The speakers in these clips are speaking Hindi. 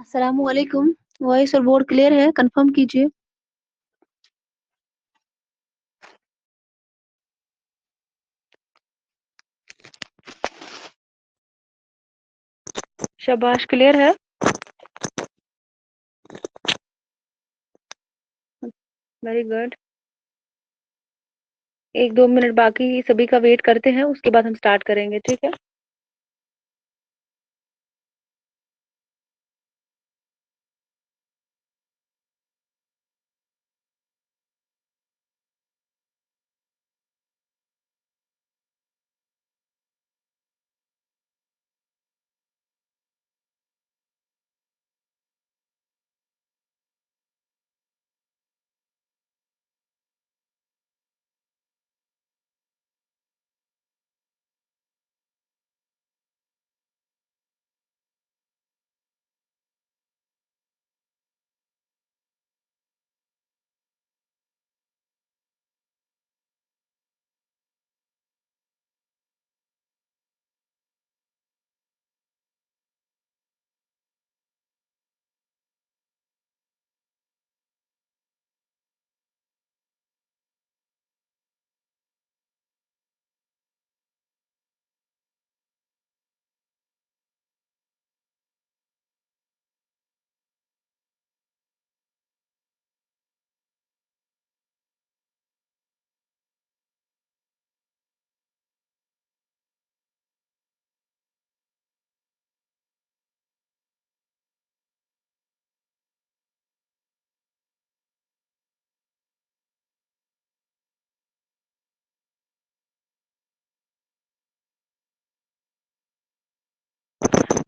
अस्सलामुअलैकुम। वॉइस और बोर्ड क्लियर है? कंफर्म कीजिए। शाबाश, क्लियर है। Very good. 1-2 मिनट बाकी, सभी का वेट करते हैं, उसके बाद हम स्टार्ट करेंगे, ठीक है।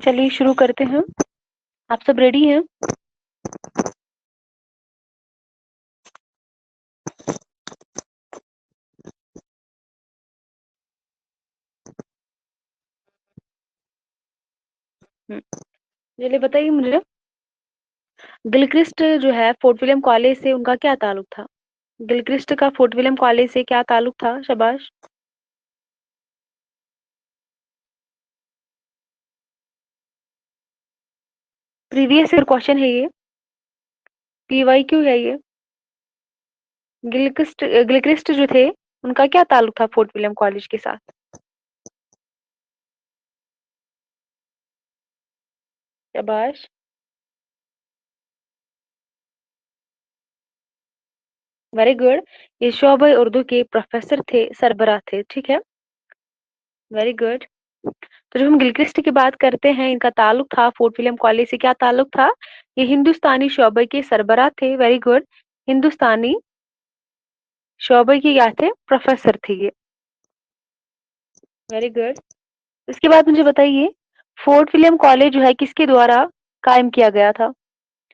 चलिए शुरू करते हैं। आप सब रेडी हैं? चलिए बताइए मुझे, गिलक्रिस्ट जो है फोर्ट विलियम कॉलेज से उनका क्या ताल्लुक था? गिलक्रिस्ट का फोर्ट विलियम कॉलेज से क्या ताल्लुक था? शाबाश। प्रीवियस ईयर क्वेश्चन है ये, पीवाई क्यों है ये। गिलक्रिस्ट जो थे, उनका क्या ताल्लुक था फोर्ट विलियम कॉलेज के साथ? शाबाश। Very good. ये शोबे उर्दू के प्रोफेसर थे, सरबराह थे, ठीक है। Very good. तो जब हम गिलक्रिस्ट की बात करते हैं, इनका ताल्लुक था फोर्ट विलियम कॉलेज से, क्या ताल्लुक था? ये हिंदुस्तानी शोबे के सरबराह थे। Very good. हिंदुस्तानी शोबे के क्या थे? प्रोफेसर थे ये। Very good. इसके बाद मुझे बताइए, फोर्ट विलियम कॉलेज जो है किसके द्वारा कायम किया गया था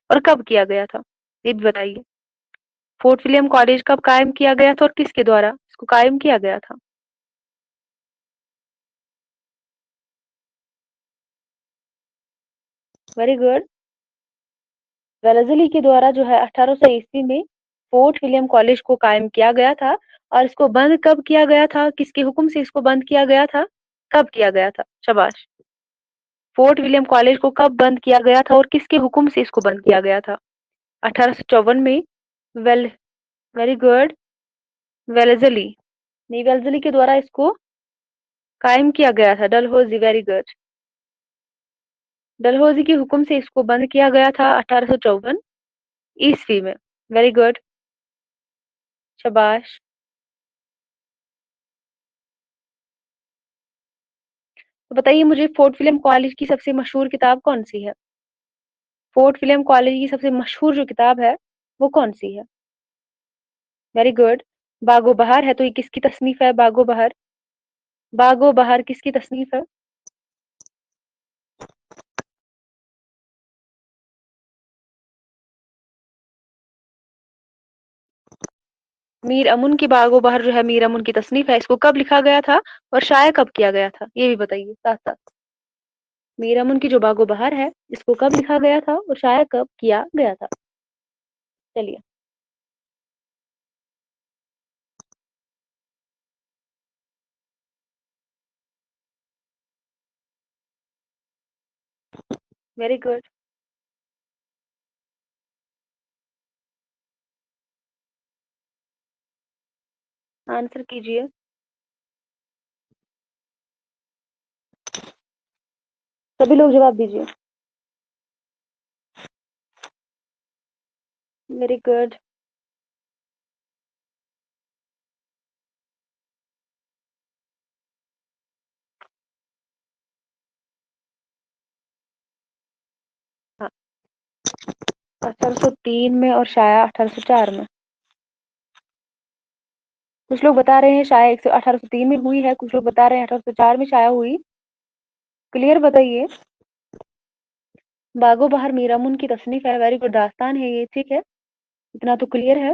और कब किया गया था? ये भी बताइए। फोर्ट विलियम कॉलेज कब कायम किया गया था और किसके द्वारा इसको कायम किया गया था? Very good. वेलेज़ली के द्वारा जो है 1800 ईस्वी में फोर्ट विलियम कॉलेज को कायम किया गया था। और इसको बंद कब किया गया था? किसके हुक्म से इसको बंद किया गया था? कब किया गया था? शाबाश। फोर्ट विलियम कॉलेज को कब बंद किया गया था और किसके हुक्म से इसको बंद किया गया था? 1854 में। Well very good. वेलेज़ली, नहीं, वेलेज़ली के द्वारा इसको कायम किया गया था। Dalhousie, very good. डलहौजी के हुक्म से इसको बंद किया गया था 1854 ईस्वी में। Very good. शाबाश। तो बताइए मुझे, फोर्ट विलियम कॉलेज की सबसे मशहूर किताब कौन सी है? फोर्ट विलियम कॉलेज की सबसे मशहूर जो किताब है, वो कौन सी है? Very good. बागो बहार है, तो ये किसकी तसनीफ है? बागो बहार। बागो बहार किसकी तसनीफ है? मीर अमुन की बागो बहार जो है, मीर अमुन की तसनीफ है। इसको कब लिखा गया था और शाया कब किया गया था? ये भी बताइए साथ साथ। मीर अमुन की जो बागो बहार है, इसको कब लिखा गया था और शाया कब किया गया था? चलिए। Very good. आंसर कीजिए। सभी लोग जवाब दीजिए। Very good. हाँ, 1803 में और शाया 1804 में। कुछ लोग बता रहे हैं शाया 1803 में हुई है, कुछ लोग बता रहे हैं 1804 में शाया हुई। क्लियर बताइए। बागो बहार मीरामुन की तसनीफ है, वेरी गुड, दास्तान है ये, ठीक है, इतना तो क्लियर है।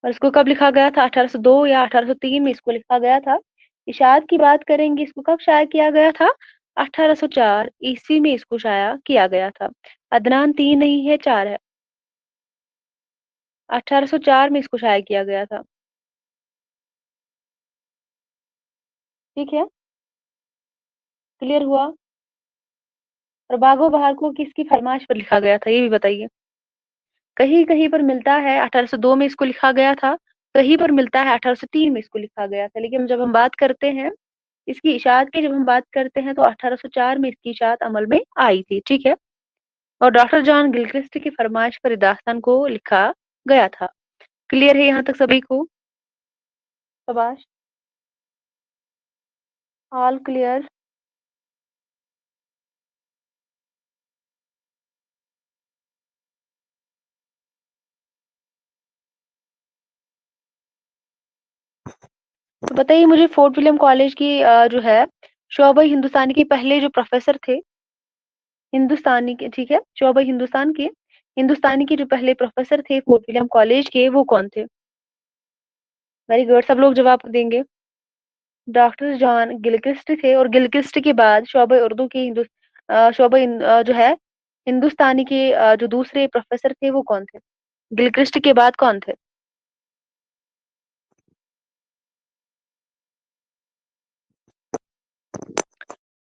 और इसको कब लिखा गया था? 1802 या 1803 में इसको लिखा गया था। इशाअत की बात करेंगे, इसको कब शाया किया गया था? 1804 ईस्वी में इसको शाया किया गया था। अदनान 3 नहीं है, 4 है। 1804 में इसको शाया किया गया था। ठीक है, क्लियर हुआ। और बागो बहार को किसकी फरमाइश पर लिखा गया था, ये भी बताइए। कहीं कहीं पर मिलता है 1802 में इसको लिखा गया था, कहीं पर मिलता है 1803 में इसको लिखा गया था, लेकिन जब हम बात करते हैं इसकी इशाअत की, जब हम बात करते हैं तो 1804 में इसकी इशाअत अमल में आई थी, ठीक है। और डॉक्टर जॉन गिलक्रिस्ट की फरमाइश पर दास्तान को लिखा गया था। क्लियर है यहाँ तक सभी को? शाबाश, ऑल क्लियर। तो बताइए मुझे, फोर्ट विलियम कॉलेज की जो है शोबा हिंदुस्तानी के पहले जो प्रोफेसर थे, हिंदुस्तानी के, ठीक है, शोबा हिंदुस्तानी के जो पहले प्रोफेसर थे फोर्ट विलियम कॉलेज के, वो कौन थे? वेरी गुड, सब लोग जवाब देंगे। डॉक्टर जॉन गिलक्रिस्ट थे, और गिलक्रिस्ट के बाद शोबा उर्दू के जो है हिंदुस्तानी के जो दूसरे प्रोफेसर थे वो कौन थे? गिलक्रिस्ट के बाद कौन थे?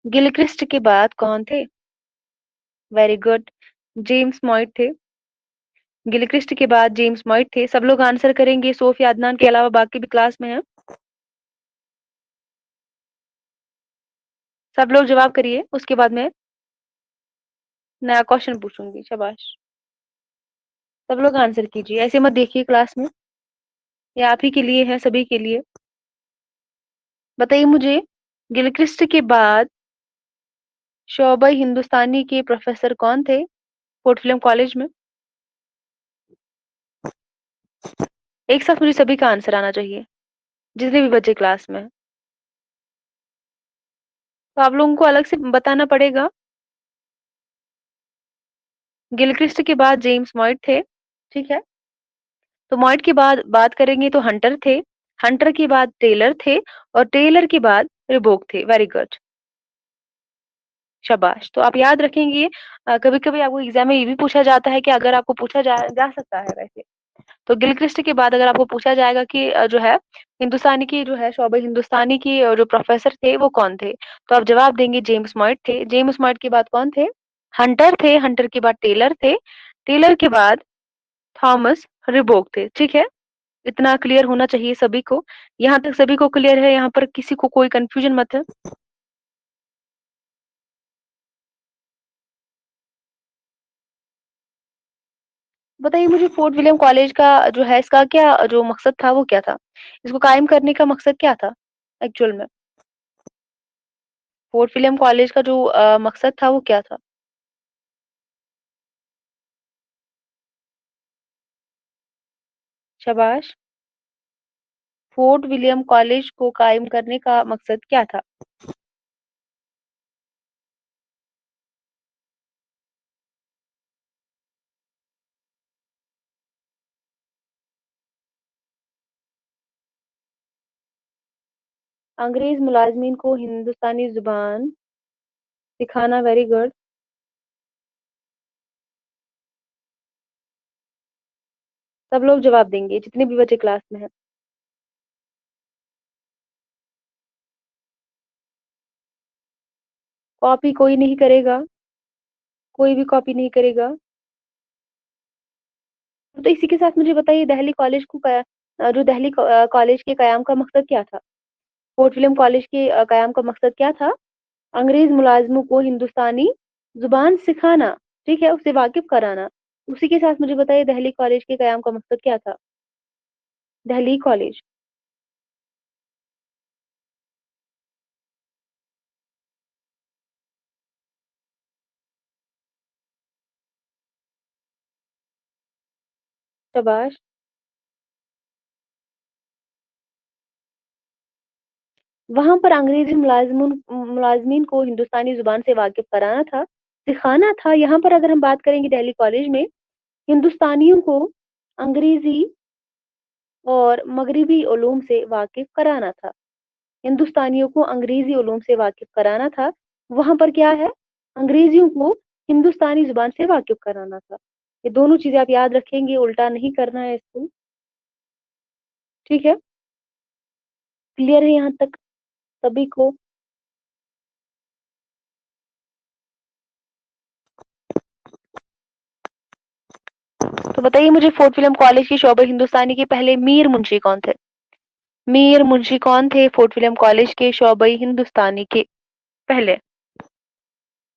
गिलक्रिस्ट के बाद कौन थे? वेरी गुड, जेम्स मॉइट थे। गिलक्रिस्ट के बाद जेम्स मॉइट थे। सब लोग आंसर करेंगे, सोफिया अदनान के अलावा बाकी भी क्लास में हैं। सब लोग जवाब करिए, उसके बाद मैं नया क्वेश्चन पूछूंगी। शाबाश, सब लोग आंसर कीजिए, ऐसे मत देखिए क्लास में, ये आप ही के लिए है, सभी के लिए। बताइए मुझे, गिलक्रिस्ट के बाद शोबा हिंदुस्तानी के प्रोफेसर कौन थे फोर्ट विलियम कॉलेज में? एक साथ मुझे सभी का आंसर आना चाहिए, जितने भी बच्चे क्लास में हैं। तो आप लोगों को अलग से बताना पड़ेगा। गिलक्रिस्ट के बाद जेम्स मॉइट थे, ठीक है। तो मॉइट के बाद बात करेंगे तो हंटर थे, हंटर के बाद टेलर थे, और टेलर के बाद रिबोक थे। वेरी गुड, शाबाश। तो आप याद रखेंगे, कभी कभी आपको एग्जाम में ये भी पूछा जाता है कि अगर आपको पूछा जा सकता है वैसे, तो गिलक्रिस्ट के बाद अगर आपको पूछा जाएगा कि जो है हिंदुस्तानी की जो है शोबा हिंदुस्तानी की जो प्रोफेसर थे वो कौन थे, तो आप जवाब देंगे जेम्स मॉइट थे। जेम्स मॉइट के बाद कौन थे? हंटर थे, हंटर के बाद टेलर थे, टेलर के बाद थॉमस रिबोक थे, ठीक है। इतना क्लियर होना चाहिए सभी को। यहाँ तक सभी को क्लियर है? यहाँ पर किसी को कोई कंफ्यूजन मत है? बताइए मुझे, फोर्ट विलियम कॉलेज का जो है इसका क्या जो मकसद था वो क्या था? इसको कायम करने का मकसद क्या था एक्चुअल में? फोर्ट विलियम कॉलेज का जो मकसद था वो क्या था? शाबाश, फोर्ट विलियम कॉलेज को कायम करने का मकसद क्या था? अंग्रेज मुलाजमीन को हिंदुस्तानी जुबान सिखाना। Very good. सब लोग जवाब देंगे, जितने भी बच्चे क्लास में हैं। कॉपी कोई नहीं करेगा, कोई भी कॉपी नहीं करेगा। तो इसी के साथ मुझे बताइए, दिल्ली कॉलेज को जो दिल्ली कॉलेज के कयाम का मकसद क्या था? फोर्ट विलियम कॉलेज के कयाम का मकसद क्या था? अंग्रेज मुलाजिमों को हिंदुस्तानी जुबान सिखाना, ठीक है, उससे वाकिफ कराना। उसी के साथ मुझे बताइए दिल्ली कॉलेज के कयाम का मकसद क्या था? दिल्ली कॉलेज। शाबाश। वहां पर अंग्रेजी मुलाजमीन को हिंदुस्तानी जुबान से वाकिफ कराना था, सिखाना था। यहाँ पर अगर हम बात करेंगे दिल्ली कॉलेज में, हिंदुस्तानियों को अंग्रेजी और मगरिबी उलूम से वाकिफ कराना था। हिंदुस्तानियों को अंग्रेजी उलूम से वाकिफ कराना था। वहां पर क्या है? अंग्रेजियों को हिंदुस्तानी जुबान से वाकिफ कराना था। ये दोनों चीजें आप याद रखेंगे, उल्टा नहीं करना है इसको। ठीक है, क्लियर है यहाँ तक सभी को? तो बताइए मुझे, फोर्ट विलियम कॉलेज के शोबे हिंदुस्तानी के पहले मीर मुंशी कौन थे? मीर मुंशी कौन थे फोर्ट विलियम कॉलेज के शोबे हिंदुस्तानी के पहले?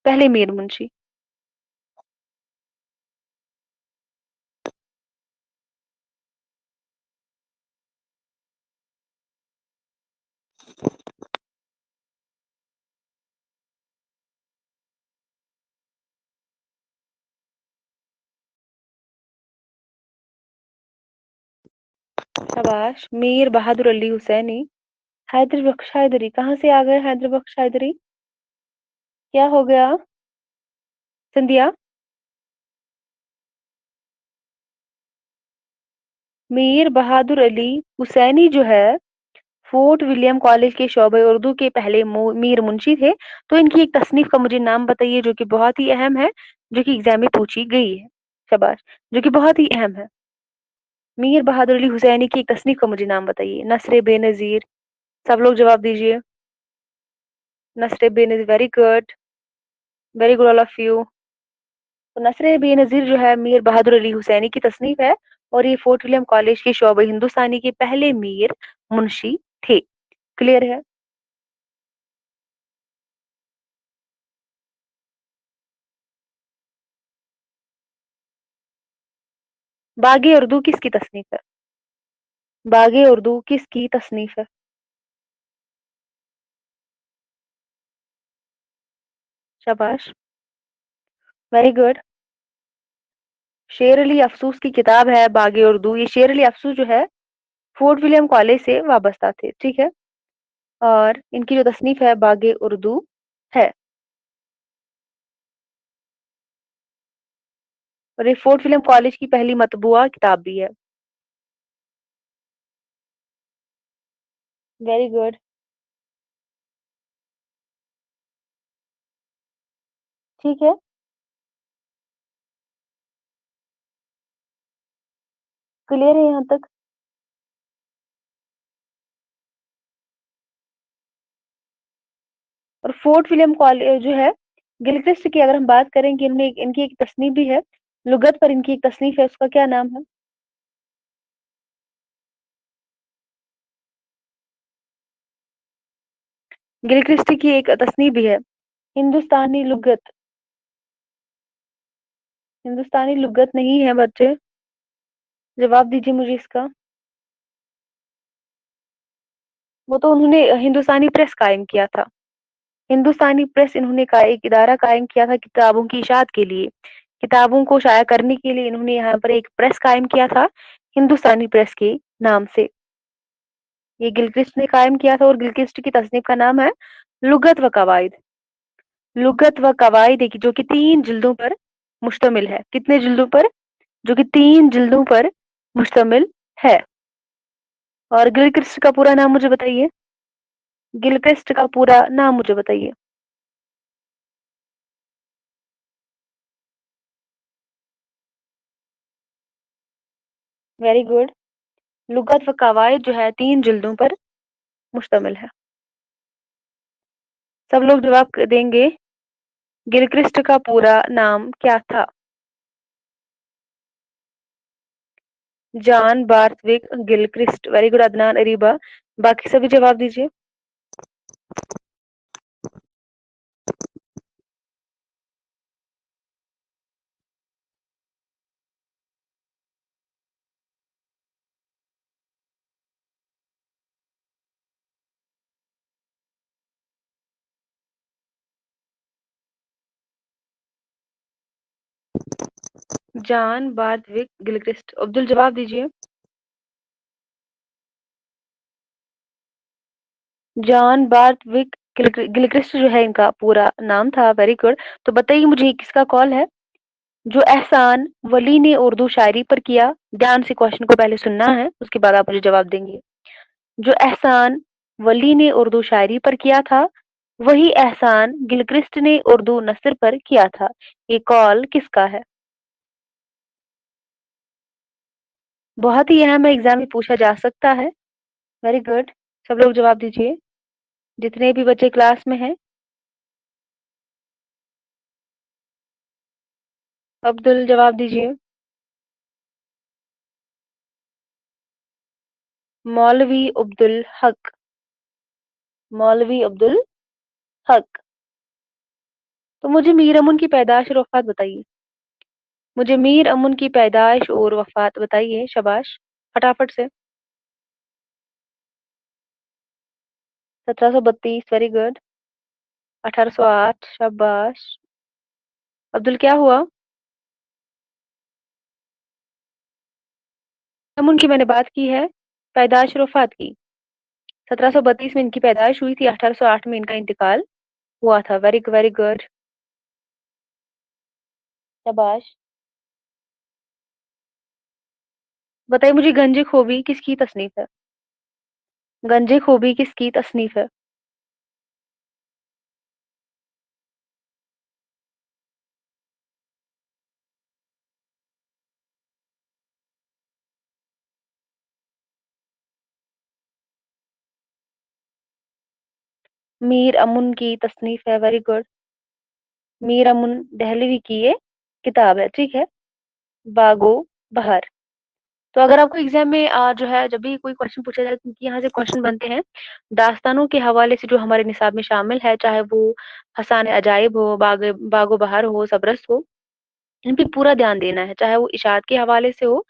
पहले मीर मुंशी। शाबाश, मीर बहादुर अली हुसैनी। हैदर बख्श हैदरी कहाँ से आ गए? हैदर बख्श हैदरी क्या हो गया? सिंधिया। मीर बहादुर अली हुसैनी जो है, फोर्ट विलियम कॉलेज के शोबे उर्दू के पहले मीर मुंशी थे। तो इनकी एक तसनीफ का मुझे नाम बताइए जो कि बहुत ही अहम है, जो कि एग्जाम में पूछी गई है। शाबाश, जो कि बहुत ही अहम है। मीर बहादुर अली हुसैनी की एक तसनीफ का मुझे नाम बताइए। नसर बेनजीर। सब लोग जवाब दीजिए। Nasar Benazir, very good, very good all of you. तो नसर बेनजीर जो है मीर बहादुर अली हुसैनी की तसनीफ है, और ये फोर्ट विलियम कॉलेज के शोबे हिंदुस्तानी के पहले मीर मुंशी थे। क्लियर है? बागी उर्दू किसकी तसनीफ है? बागी उर्दू किसकी तसनीफ है? शाबाश, वेरी गुड। शेर अली अफसूस की किताब है बागी उर्दू। ये शेर अली अफसूस जो है फोर्ट विलियम कॉलेज से वाबस्ता थे, ठीक है। और इनकी जो तसनीफ है बागी उर्दू है, और ये फोर्ट विलियम कॉलेज की पहली मतबूआ किताब भी है। Very good. ठीक है, क्लियर है यहाँ तक? और फोर्ट विलियम कॉलेज जो है, गिलक्रिस्ट की अगर हम बात करें कि इनमें इनकी एक तसनीफ भी है, लुगत पर इनकी एक तसनीफ है, उसका क्या नाम है? गिलक्रिस्ट की एक तसनीफ भी है, हिंदुस्तानी लुगत। हिंदुस्तानी लुगत नहीं है बच्चे, जवाब दीजिए मुझे इसका। वो तो उन्होंने हिंदुस्तानी प्रेस कायम किया था। हिंदुस्तानी प्रेस इन्होंने का एक इदारा कायम किया था किताबों की इशाअत के लिए। किताबों को शाया करने के लिए इन्होंने यहाँ पर एक प्रेस कायम किया था, हिंदुस्तानी प्रेस के नाम से। ये गिलक्रिस्ट ने कायम किया था, और गिलक्रिस्ट की तसनीफ का नाम है लुगत व कवायद। लुगत व कवायद है कि जो कि 3 जिल्दों पर मुश्तमिल है। कितने जिल्दों पर? जो कि 3 जिल्दों पर मुश्तमिल है। और गिलक्रिस्ट का पूरा नाम मुझे बताइए। गिलक्रिस्ट का पूरा नाम मुझे बताइए। Very good. लुगत व कवायद जो है 3 जिल्दों पर मुश्तमिल है। सब लोग जवाब देंगे। गिलक्रिस्ट का पूरा नाम क्या था? John Borthwick Gilchrist. Very good Adnan Ariba. बाकी सभी जवाब दीजिए। John Borthwick Gilchrist. अब्दुल जवाब दीजिए। जॉन बार्थविक गिलक्रिस्ट जो है इनका पूरा नाम था। Very good. तो बताइए मुझे किसका कॉल है? जो एहसान वली ने उर्दू शायरी पर किया। ध्यान से क्वेश्चन को पहले सुनना है, उसके बाद आप मुझे जवाब देंगे। जो एहसान वली ने उर्दू शायरी पर किया था, वही एहसान गिलक्रिस्ट ने उर्दू नस्र पर किया था। ये कॉल किसका है? बहुत ही अहम एग्जाम में पूछा जा सकता है। Very good. सब लोग जवाब दीजिए, जितने भी बच्चे क्लास में हैं। अब्दुल जवाब दीजिए। मौलवी अब्दुल हक। मौलवी अब्दुल हक। तो मुझे मीर अमन की पैदाश और वफात बताइए। मुझे मीर अमन की पैदाइश और वफात बताइए। शाबाश, फटाफट से। 1732। Very good. 1808। शाबाश। अब्दुल क्या हुआ? अमन की मैंने बात की है, पैदाइश और वफात की। 1732 में इनकी पैदाइश हुई थी, 1808 में इनका इंतकाल हुआ था। Very very good. शाबाश। बताइए मुझे गंजे खोबी किसकी तसनीफ है? गंजे खोबी किसकी तसनीफ है? मीर अमुन की तसनीफ है। Very good. मीर अमुन दहलवी की ये किताब है, ठीक है। बागो बहर। तो अगर आपको एग्जाम में जो है जब भी कोई क्वेश्चन पूछा जाए, क्योंकि यहाँ से क्वेश्चन बनते हैं दास्तानों के हवाले से जो हमारे निसाब में शामिल है, चाहे वो हसान अजाइब हो, बागो बहार हो, सबरस हो, इन पे पूरा ध्यान देना है। चाहे वो इशात के हवाले से हो,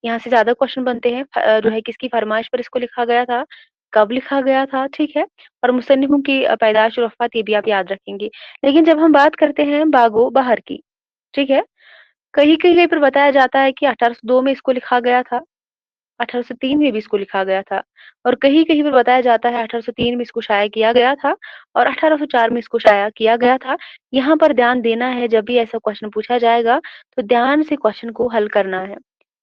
यहाँ से ज्यादा क्वेश्चन बनते हैं। जो है किसकी फरमाइश पर इसको लिखा गया था, कब लिखा गया था, ठीक है। और मुसन्निफों की पैदाश और वफात ये भी आप याद रखेंगे। लेकिन जब हम बात करते हैं बागो बहर की, ठीक है, कहीं कहीं पर बताया जाता है कि 1802 में इसको लिखा गया था, 1803 में भी इसको लिखा गया था, और कहीं कहीं पर बताया जाता है 1803 में इसको शाया किया गया था और 1804 में इसको शाया किया गया था। यहाँ पर ध्यान देना है, जब भी ऐसा क्वेश्चन पूछा जाएगा तो ध्यान से क्वेश्चन को हल करना है,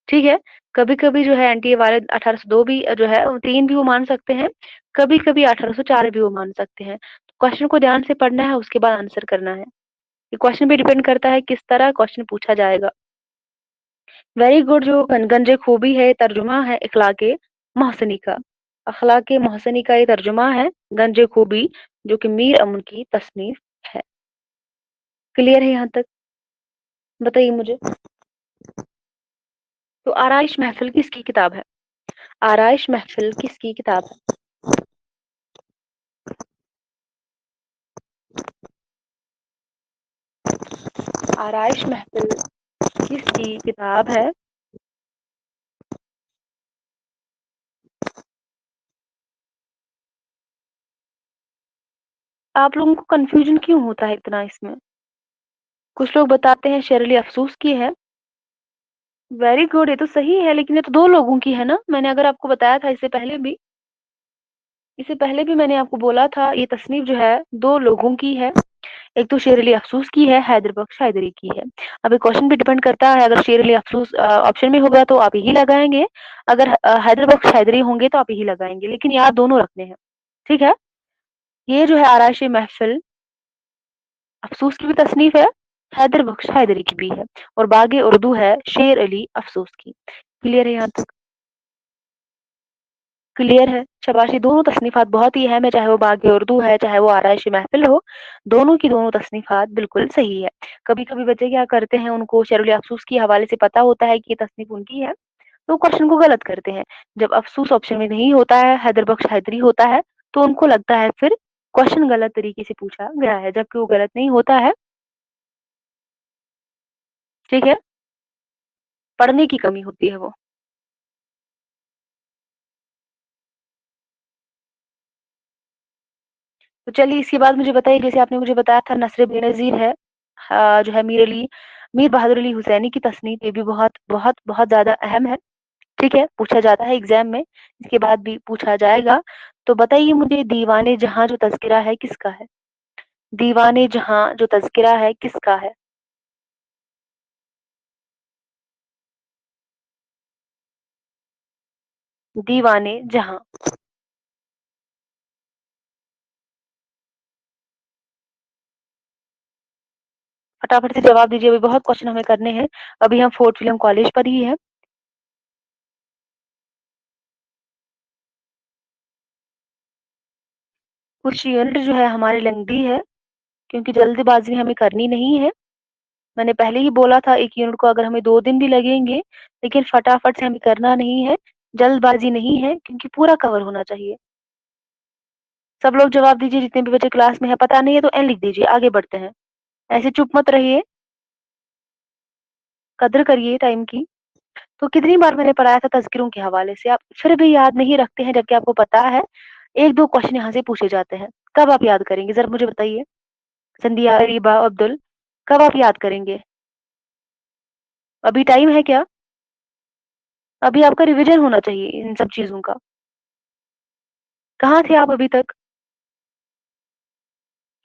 ठीक है। कभी कभी जो है एनटीए वाले 1802 भी जो है 3 भी वो मान सकते हैं, कभी कभी 1804 भी वो मान सकते हैं। क्वेश्चन को ध्यान से पढ़ना है, उसके बाद आंसर करना है। ये क्वेश्चन पे डिपेंड करता है किस तरह क्वेश्चन पूछा जाएगा। Very good. जो गंजे खूबी है, तर्जुमा है इखलाके मोहसनी का। अखलाके मोहसनी का ये तर्जुमा है गंजे खूबी, जो कि मीर अमन की तसनीफ है। क्लियर है यहाँ तक? बताइए मुझे। तो आराइश महफिल किसकी किताब है? आराइश महफिल किसकी किताब है? आराइश महफिल किसकी किताब है? आप लोगों को कंफ्यूजन क्यों होता है इतना इसमें? कुछ लोग बताते हैं शेर अली अफसूस की है। वेरी गुड, ये तो सही है, लेकिन ये तो दो लोगों की है ना। मैंने अगर आपको बताया था इससे पहले भी मैंने आपको बोला था ये तसनीफ जो है दो लोगों की है। एक तो शेर अली अफसूस की है, हैदर बख्श हैदरी की है। अब ये क्वेश्चन पे डिपेंड करता है, अगर शेर अली अफसूस ऑप्शन में होगा तो आप यही लगाएंगे, अगर हैदर बख्श हैदरी होंगे तो आप यही लगाएंगे, लेकिन याद दोनों रखने हैं, ठीक है। ये जो है आराश महफिल अफसूस की भी तसनीफ है, हैदर बख्श हैदरी की भी है, और बागे उर्दू है शेर अली अफसूस की। क्लियर है यहाँ तक? क्लियर है। शाबाशी। दोनों तसनीफात बहुत ही अहम है, चाहे वो बाग उर्दू है, चाहे वो आराइश महफिल हो, दोनों की दोनों तसनीफात बिल्कुल सही है। कभी कभी बच्चे क्या करते हैं, उनको शेरुल अफसूस के हवाले से पता होता है कि ये तसनीफ उनकी है, तो क्वेश्चन को गलत करते हैं। जब अफ़सोस ऑप्शन में नहीं होता है, हैदर बख्श हैदरी होता है, तो उनको लगता है फिर क्वेश्चन गलत तरीके से पूछा गया है, जबकि वो गलत नहीं होता है, ठीक है? पढ़ने की कमी होती है वो। तो चलिए इसके बाद मुझे बताइए, जैसे आपने मुझे बताया था नसर बेनज़ीर है, जो है मीर बहादुर अली हुसैनी की तसनीफ़, ये भी बहुत ज़्यादा अहम है, ठीक है? पूछा जाता है एग्ज़ाम में, इसके बाद भी पूछा जाएगा। तो बताइए मुझे दीवाने जहाँ जो तज़किरा है किसका है? दीवाने जहाँ जो तज़किरा है किसका है? दीवाने जहाँ। फटाफट से जवाब दीजिए, अभी बहुत क्वेश्चन हमें करने हैं। अभी हम फोर्ट विलियम कॉलेज पर ही हैं। कुछ यूनिट जो है हमारी लेंथी है, क्योंकि जल्दबाज़ी हमें करनी नहीं है। मैंने पहले ही बोला था एक यूनिट को अगर हमें 2 दिन भी लगेंगे, लेकिन फटाफट से हमें करना नहीं है, जल्दबाज़ी नहीं है क्योंकि पूरा कवर होना चाहिए। सब लोग जवाब दीजिए, जितने भी बच्चे क्लास में हैं, पता नहीं है तो एन लिख दीजिए, आगे बढ़ते हैं। ऐसे चुप मत रहिए, कदर करिए टाइम की। तो कितनी बार मैंने पढ़ाया था तज़किरों के हवाले से, आप फिर भी याद नहीं रखते हैं जबकि आपको पता है 1-2 क्वेश्चन यहाँ से पूछे जाते हैं। कब आप याद करेंगे? ज़रा मुझे बताइए। संध्या, रीबा, अब्दुल, कब आप याद करेंगे? अभी टाइम है क्या? अभी आपका रिवीजन होना चाहिए इन सब चीज़ों का। कहाँ थे आप अभी तक?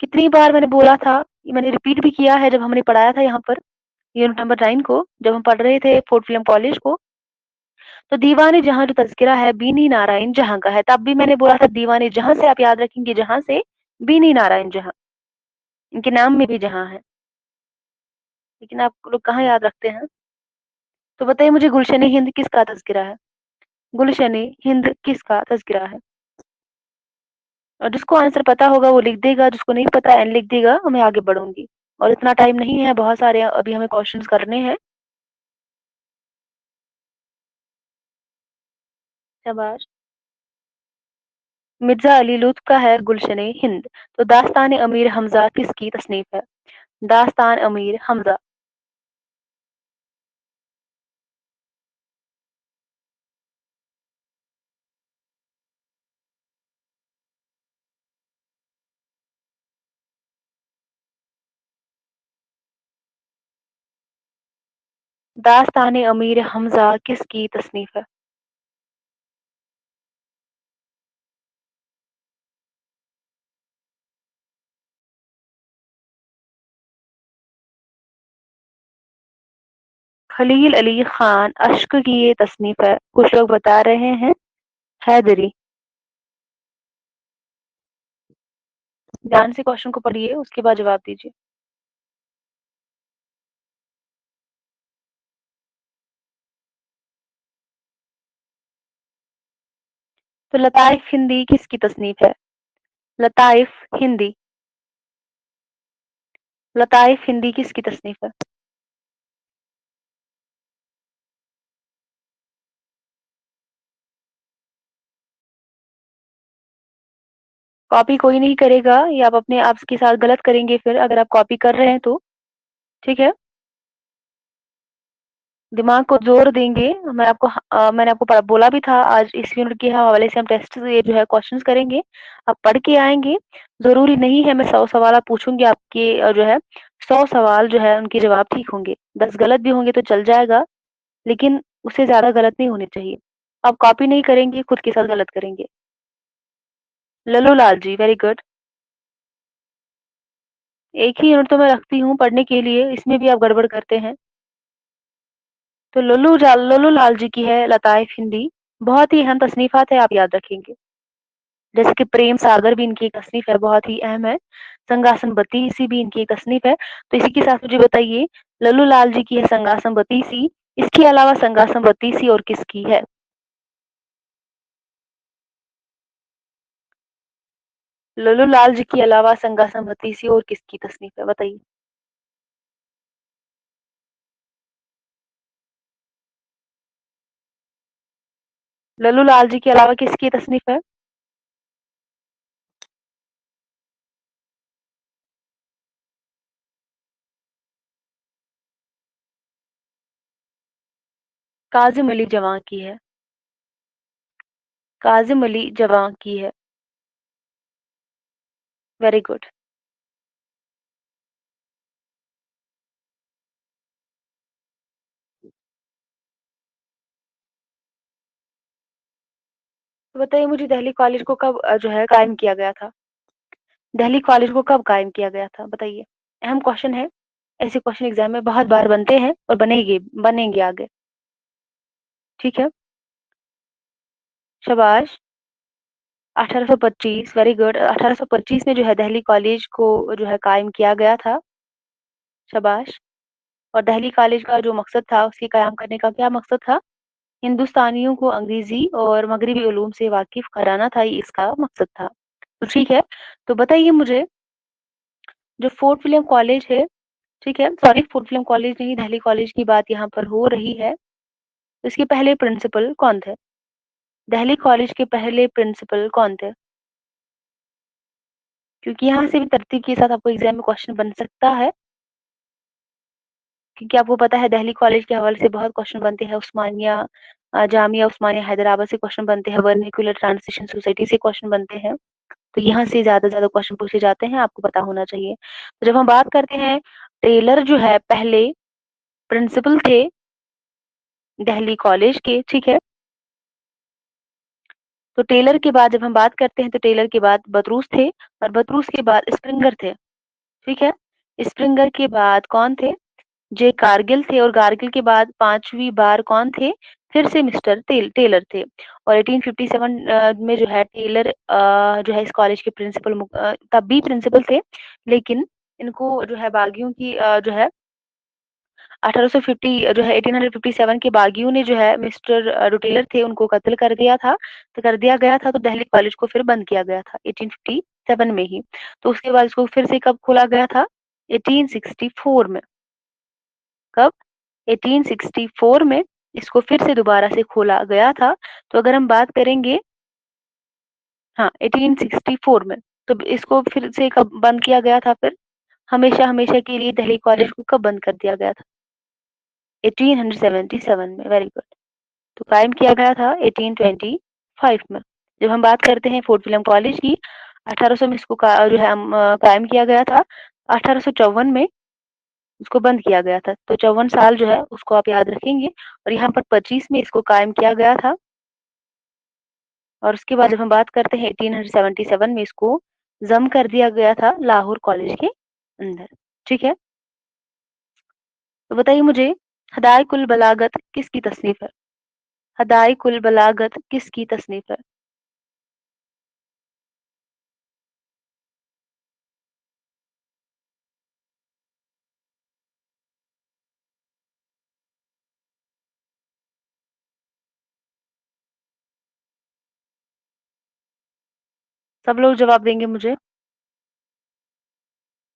कितनी बार मैंने बोला था, मैंने रिपीट भी किया है जब हमने पढ़ाया था यहाँ पर, यूनिट नंबर 9 को, जब हम पढ़ रहे थे फोर्ट विलियम कॉलेज को, तो दीवाने जहाँ जो तज़किरा है बीनी नारायण जहाँ का है, तब भी मैंने बोला था दीवाने जहाँ से आप याद रखेंगे, जहाँ से बीनी नारायण जहाँ, इनके नाम में भी जहाँ है, लेकिन आप लोग कहाँ याद रखते हैं? तो बताइए मुझे गुलशन-ए-हिंद किसका तज़किरा है? गुलशन-ए-हिंद किसका तज़किरा है? और जिसको आंसर पता होगा वो लिख देगा, जिसको नहीं पता एन लिख देगा, मैं आगे बढ़ूँगी। और इतना टाइम नहीं है, बहुत सारे अभी हमें क्वेश्चंस करने हैं। शाबाश। मिर्ज़ा अली लुत्फ़ का है गुलशन-ए-हिंद। तो दास्तान अमीर हमज़ा किसकी तसनीफ़ है? दास्तान अमीर हमज़ा। दास्तान अमीर हमज़ा किसकी तसनीफ़ है? खलील अली खान अश्क की ये तसनीफ़ है। कुछ लोग बता रहे हैं हैदरी। ध्यान से क्वेश्चन को पढ़िए, उसके बाद जवाब दीजिए। तो लताइफ़ हिंदी किसकी तसनीफ़ है? लताइफ़ हिंदी। लताइफ़ हिंदी किसकी तसनीफ़ है? कॉपी कोई नहीं करेगा, ये आप अपने आप के साथ गलत करेंगे फिर अगर आप कॉपी कर रहे हैं तो, ठीक है? दिमाग को ज़ोर देंगे। मैंने आपको बोला भी था आज इस यूनिट के हवाले से हम टेस्ट ये जो है क्वेश्चंस करेंगे। आप पढ़ के आएँगे। ज़रूरी नहीं है मैं 100 सवाल पूछूँगी आपके जो है 100 सवाल जो है उनके जवाब ठीक होंगे। 10 गलत भी होंगे तो चल जाएगा, लेकिन उससे ज़्यादा गलत नहीं होने चाहिए। आप कॉपी नहीं करेंगे, खुद के साथ गलत करेंगे। Lallu Lal ji, very good. एक ही यूनिट तो मैं रखती हूँ पढ़ने के लिए, इसमें भी आप गड़बड़ करते हैं। तो लल्लू लाल जी की है लताइफ़ हिंदी। बहुत ही अहम तसनीफ़ात है, आप याद रखेंगे। जैसे कि प्रेम सागर भी इनकी एक तसनीफ़ है, बहुत ही अहम है। संगासन बत्तीसी भी इनकी एक तसनीफ़ है। तो इसी के साथ मुझे बताइए, लल्लू लाल जी की है संगासन बत्तीसी, इसके अलावा संगासन बत्तीसी और किसकी है? लल्लू लाल जी के अलावा संगासन बत्तीसी और किसकी तसनीफ़ है? बताइए। लल्लू लाल जी के अलावा किसकी तसनीफ है? काजिम अली जवां की है। काजिम अली जवां की है। Very good. तो बताइए मुझे दिल्ली कॉलेज को कब जो है कायम किया गया था? दिल्ली कॉलेज को कब कायम किया गया था बताइए। अहम क्वेश्चन है। ऐसे क्वेश्चन एग्जाम में बहुत बार बनते हैं और बनेंगे आगे। ठीक है। शाबाश। 1825 वेरी गुड। 1825 में जो है दिल्ली कॉलेज को जो है कायम किया गया था। शाबाश। और दिल्ली कॉलेज का जो मकसद था उसके कायम करने का क्या मकसद था? हिंदुस्तानियों को अंग्रेजी और मगरबी उलूम से वाकिफ कराना था, ये इसका मकसद था। तो ठीक है। तो बताइए मुझे, जो फोर्ट विलियम कॉलेज है, ठीक है, सॉरी फोर्ट विलियम कॉलेज नहीं, दिल्ली कॉलेज की बात यहाँ पर हो रही है। तो इसके पहले प्रिंसिपल कौन थे? दिल्ली कॉलेज के पहले प्रिंसिपल कौन थे? क्योंकि यहाँ से भी तरतीब के साथ आपको एग्जाम में क्वेश्चन बन सकता है। क्योंकि आपको पता है दिल्ली कॉलेज के हवाले से बहुत क्वेश्चन बनते हैं। उस्मानिया जामिया उस्मानिया हैदराबाद से क्वेश्चन बनते हैं। वर्निकुलर ट्रांसलेशन सोसाइटी से क्वेश्चन बनते हैं। तो यहाँ से ज्यादा क्वेश्चन पूछे जाते हैं, आपको पता होना चाहिए। तो जब हम बात करते हैं, टेलर जो है पहले प्रिंसिपल थे दिल्ली कॉलेज के, ठीक है। तो टेलर के बाद जब हम बात करते हैं तो टेलर के बाद बतरूस थे, और बतरूस के बाद स्प्रिंगर थे, ठीक है। स्प्रिंगर के बाद कौन थे? जे कारगिल थे, और कारगिल के बाद पांचवी बार कौन थे? फिर से मिस्टर टेलर थे। और 1857 में जो है टेलर जो है इस कॉलेज के प्रिंसिपल तब भी प्रिंसिपल थे, लेकिन इनको जो है बागियों की जो है 1850 जो है 1857 के बागियों ने जो है मिस्टर टेलर थे उनको कत्ल कर दिया था। तो कर दिया गया था, तो दिल्ली कॉलेज को फिर बंद किया गया था 1857 में ही। तो उसके बाद इसको फिर से कब खोला गया था? 1864 में। कब? 1864 में इसको फिर से दोबारा से खोला गया था। तो अगर हम बात करेंगे, हाँ 1864 में। तो इसको फिर से कब बंद किया गया था फिर? हमेशा हमेशा के लिए दिल्ली कॉलेज को कब बंद कर दिया गया था? 1877 में। Very good. तो कायम किया गया था 1825 में। जब हम बात करते हैं फोर्ट विलियम कॉलेज की, 1800 में इसको जो है कायम किया गया था। 1854 में इसको बंद किया गया था। तो 54 साल जो है उसको आप याद रखेंगे। और यहाँ पर 25 में इसको कायम किया गया था। और उसके बाद जब हम बात करते हैं 1877 में इसको जम कर दिया गया था लाहौर कॉलेज के अंदर। ठीक है। तो बताइए मुझे, हदायकुल बलागत किसकी तसनीफ है? हदायकुल बलागत किसकी तसनीफ है? सब लोग जवाब देंगे मुझे।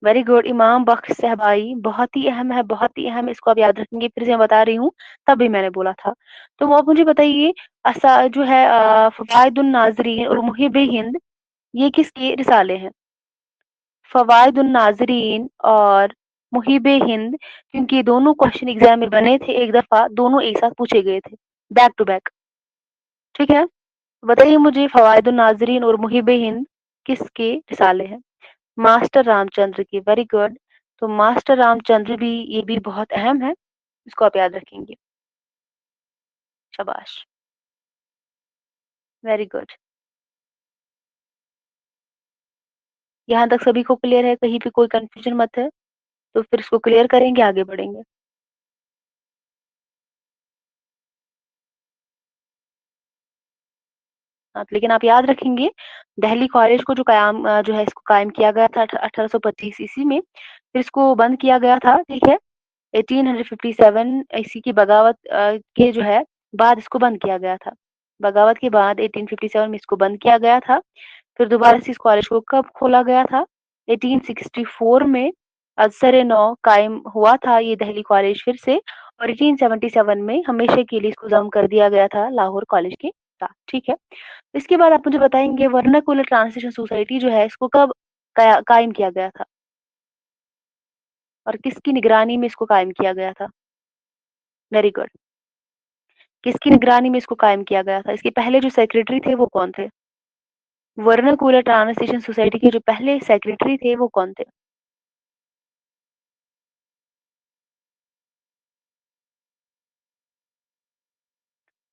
Very good. इमाम बख्श साहबाई बहुत ही अहम है, बहुत ही अहम। इसको आप याद रखेंगे, फिर से मैं बता रही हूँ, तब भी मैंने बोला था। तो आप मुझे बताइए, जो है फवायदुन नाजरीन और मुहिब हिंद, ये किसके रिसाले हैं? फवायदुन नाजरीन और मुहिब हिंद, क्योंकि ये दोनों क्वेश्चन एग्जाम में बने थे एक दफा, दोनों एक साथ पूछे गए थे, बैक टू बैक। ठीक है। बताइए मुझे, फवायदुन नाजरीन और मुहिब हिंद किसके रिसाले हैं? मास्टर रामचंद्र की। Very good. तो मास्टर रामचंद्र भी, ये भी बहुत अहम है, इसको आप याद रखेंगे। शाबाश। Very good. यहाँ तक सभी को क्लियर है? कहीं भी कोई कंफ्यूजन मत है? तो फिर इसको क्लियर करेंगे, आगे बढ़ेंगे। हाँ, तो लेकिन आप याद रखेंगे, दिल्ली कॉलेज को जो जो है इसको कायम किया गया था 1825 ईस्वी में। फिर इसको बंद किया गया था, ठीक है, 1857 इसी की बगावत के जो है बाद इसको बंद किया गया था। बगावत के बाद 1857 में इसको बंद किया गया था। फिर दोबारा से इस कॉलेज को कब खोला गया था? 1864 में अजसर नौ कायम हुआ था ये दिल्ली कॉलेज फिर से। और 1877 में हमेशा के लिए इसको जम कर दिया गया था लाहौर कॉलेज के था, ठीक है? इसके बाद आप मुझे बताएँगे वर्नाक्युलर ट्रांसलेशन सोसाइटी जो है इसको कब कायम किया गया था? और किसकी निगरानी में इसको कायम किया गया था? Very good. किसकी निगरानी में इसको कायम किया गया था? इसके पहले जो सेक्रेटरी थे वो कौन थे? वर्नाक्युलर ट्रांसलेशन सोसाइटी के जो पहले सेक्रेटरी थे वो कौन थे?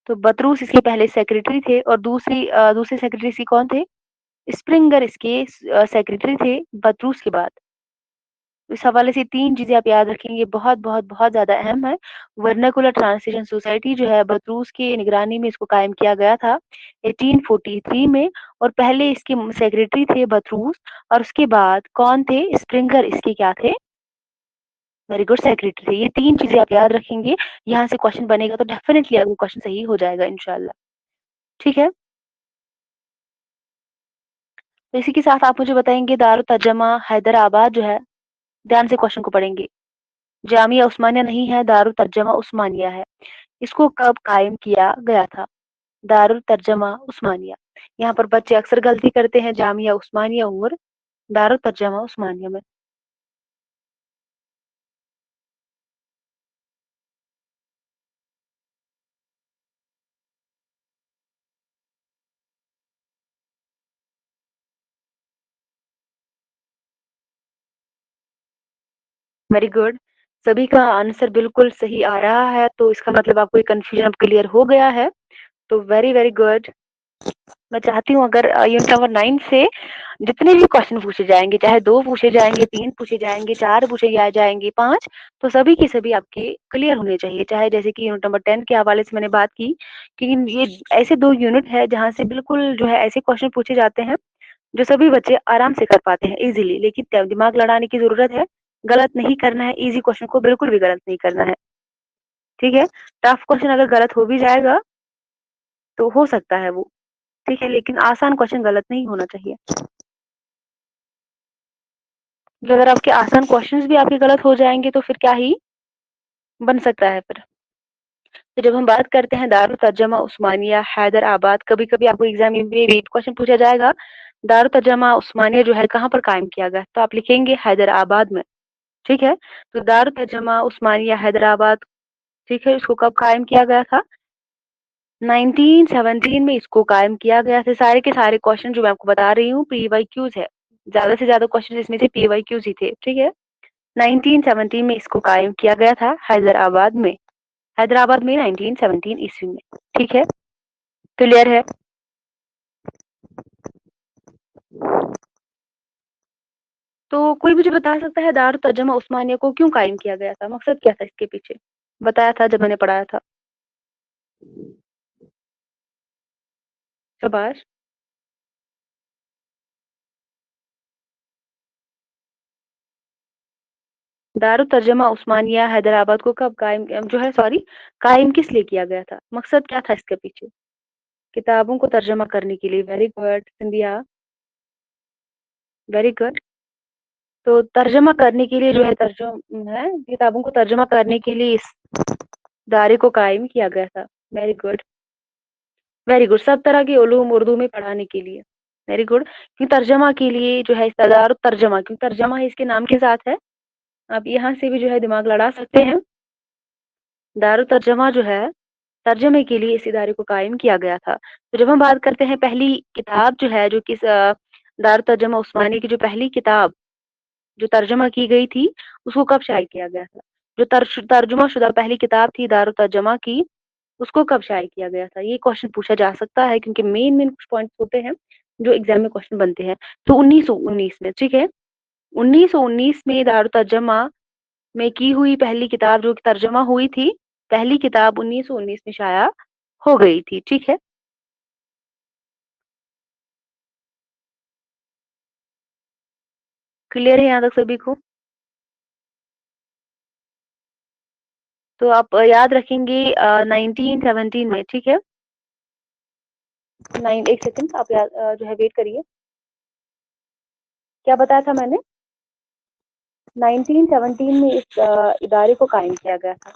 तो बतरूस इसके पहले सेक्रेटरी थे और दूसरे सेक्रेटरी इसके कौन थे? स्प्रिंगर इसके सेक्रेटरी थे बतरूस के बाद। इस हवाले से 3 चीज़ें आप याद रखेंगे, बहुत ज़्यादा अहम है। वर्नाक्युलर ट्रांसलेशन सोसाइटी जो है बतरूस की निगरानी में इसको कायम किया गया था 1843 में और पहले इसके सेक्रेटरी थे बतरूस और उसके बाद कौन थे? स्प्रिंगर इसके क्या थे? वेरी गुड सेक्रेटरी थे। ये 3 चीज़ें आप याद रखेंगे, यहाँ से क्वेश्चन बनेगा तो डेफिनिटली आपका क्वेश्चन सही हो जाएगा इंशाल्लाह। ठीक है? तो इसी के साथ आप मुझे बताएँगे दारुल तर्जमा हैदराबाद जो है, ध्यान से क्वेश्चन को पढ़ेंगे। जामिया उस्मानिया नहीं है, दारुल तर्जमा उस्मानिया है। इसको कब कायम किया गया था? दारुल तर्जमा उस्मानिया। यहाँ पर बच्चे अक्सर गलती करते हैं जामिया उस्मानिया और दारुल तर्जमा उस्मानिया में। Very good. सभी का आंसर बिल्कुल सही आ रहा है, तो इसका मतलब आपको ये कन्फ्यूजन अब क्लियर हो गया है। तो वेरी, वेरी गुड। मैं चाहती हूँ अगर यूनिट नंबर 9 से जितने भी क्वेश्चन पूछे जाएँगे, चाहे 2 पूछे जाएँगे, 3 पूछे जाएँगे, 4 पूछे जाएँगे, 5 तो सभी के सभी आपके क्लियर होने चाहिए। चाहे जैसे कि यूनिट नंबर 10 के हवाले से मैंने बात की कि ये ऐसे 2 यूनिट है जहाँ से बिल्कुल जो है ऐसे क्वेश्चन पूछे जाते हैं, जो सभी बच्चे आराम से कर पाते हैं ईज़िली। लेकिन दिमाग लड़ाने की ज़रूरत है, गलत नहीं करना है, ईज़ी क्वेश्चन को बिल्कुल भी गलत नहीं करना है। ठीक है? टफ क्वेश्चन अगर गलत हो भी जाएगा, तो हो सकता है वो, ठीक है? लेकिन आसान क्वेश्चन गलत नहीं होना चाहिए। कि अगर आपके आसान क्वेश्चंस भी आपके गलत हो जाएँगे तो फिर क्या ही बन सकता है फिर। तो जब हम बात करते हैं दारुल तर्जमा उस्मानिया हैदराबाद, कभी-कभी आपको एग्ज़ाम में रिपीट क्वेश्चन पूछा जाएगा, दारुल तर्जमा उस्मानिया जो है कहाँ पर कायम किया गया? तो आप लिखेंगे हैदराबाद में, ठीक है? तो दारुल तर्जमा उस्मानिया हैदराबाद, ठीक है? इसको कब कायम किया गया था? 1917 में इसको कायम किया गया था। सारे के सारे क्वेश्चन जो मैं आपको बता रही हूँ पीवाईक्यूज़ है। ज़्यादा से ज़्यादा क्वेश्चन इसमें से पीवाईक्यूज़ ही थे, ठीक है? 1917 में इसको कायम किया गया था हैदराबाद में 1917 ईस्वी में, ठीक है? क्लियर है? तो कोई मुझे बता सकता है दारुल तर्जुमा उस्मानिया को क्यों कायम किया गया था? मकसद क्या था इसके पीछे? बताया था जब मैंने पढ़ाया था। शाबाश! दारुल तर्जुमा उस्मानिया हैदराबाद को कब कायम जो है सॉरी कायम किस लिए किया गया था? मकसद क्या था इसके पीछे? किताबों को तर्जुमा करने के लिए। Very good Scindia, very good. तो तर्जुमा करने के लिए जो है किताबों को तर्जुमा करने के लिए इस इदारे को कायम किया गया था। Very good, very good. सब तरह के उलूम उर्दू में पढ़ाने के लिए। Very good. क्यों तर्जमा के लिए जो है इस्तेदार तर्जमा क्यों तर्जमा है इसके नाम के साथ है। आप यहाँ से भी जो है दिमाग लड़ा सकते हैं। दारुल तर्जमा जो है तर्जमे के लिए इस इदारे को कायम किया गया था। तो जब हम बात करते हैं पहली किताब जो है जो कि दारुल तर्जमा उस्मानी की जो पहली किताब जो तर्जमा की गई थी, उसको कब शाये किया गया था? जो तर्जुमा शुदा पहली किताब थी दारुल तर्जमा की, उसको कब शाये किया गया था? ये क्वेश्चन पूछा जा सकता है क्योंकि मेन कुछ पॉइंट्स होते हैं, जो एग्ज़ाम में क्वेश्चन बनते हैं। तो 1919 में, ठीक है? 1919 में दारुल तर्जमा में की हुई पहली किताब जो तर्जमा हुई थी, पहली किताब 1919 में शाया हो गई थी, ठीक है? क्लियर है यहाँ तक सभी को? तो आप याद रखेंगे 1917 में, ठीक है? 1 सेकंड आप जो है वेट करिए। क्या बताया था मैंने? 1917 में इस इदारे को कायम किया गया था।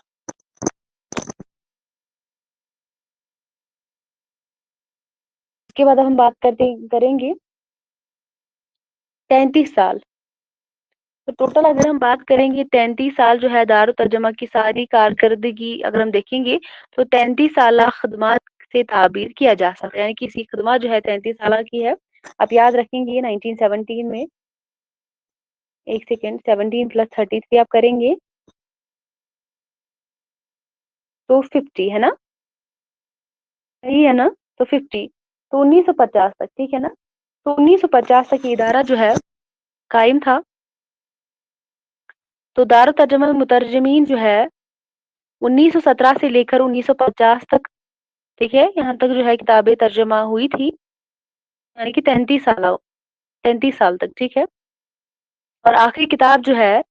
उसके बाद अब हम बात करेंगे 33 साल। तो टोटल अगर हम बात करेंगे 33 साल जो है दारुल तर्जुमा की सारी कारकर्दगी अगर हम देखेंगे तो 33 साल खदमात से ताबीर किया जा सकता है, यानी कि इसकी खदमात जो है 33 साल की है। आप याद रखेंगे 1917 में, एक सेकेंड, 17 प्लस 33 आप करेंगे तो 50 है ना, सही है ना। तो 50, तो 1950 तक, ठीक है ना। तो 1950 तक ये इदारा जो है कायम था। तो दारुल तर्जुमा मुतरजमीन जो है 1917 से लेकर 1950 तक, ठीक है, यहाँ तक जो है किताबें तर्जुमा हुई थी, यानी कि 33 साल तक, ठीक है। और आखिरी किताब जो है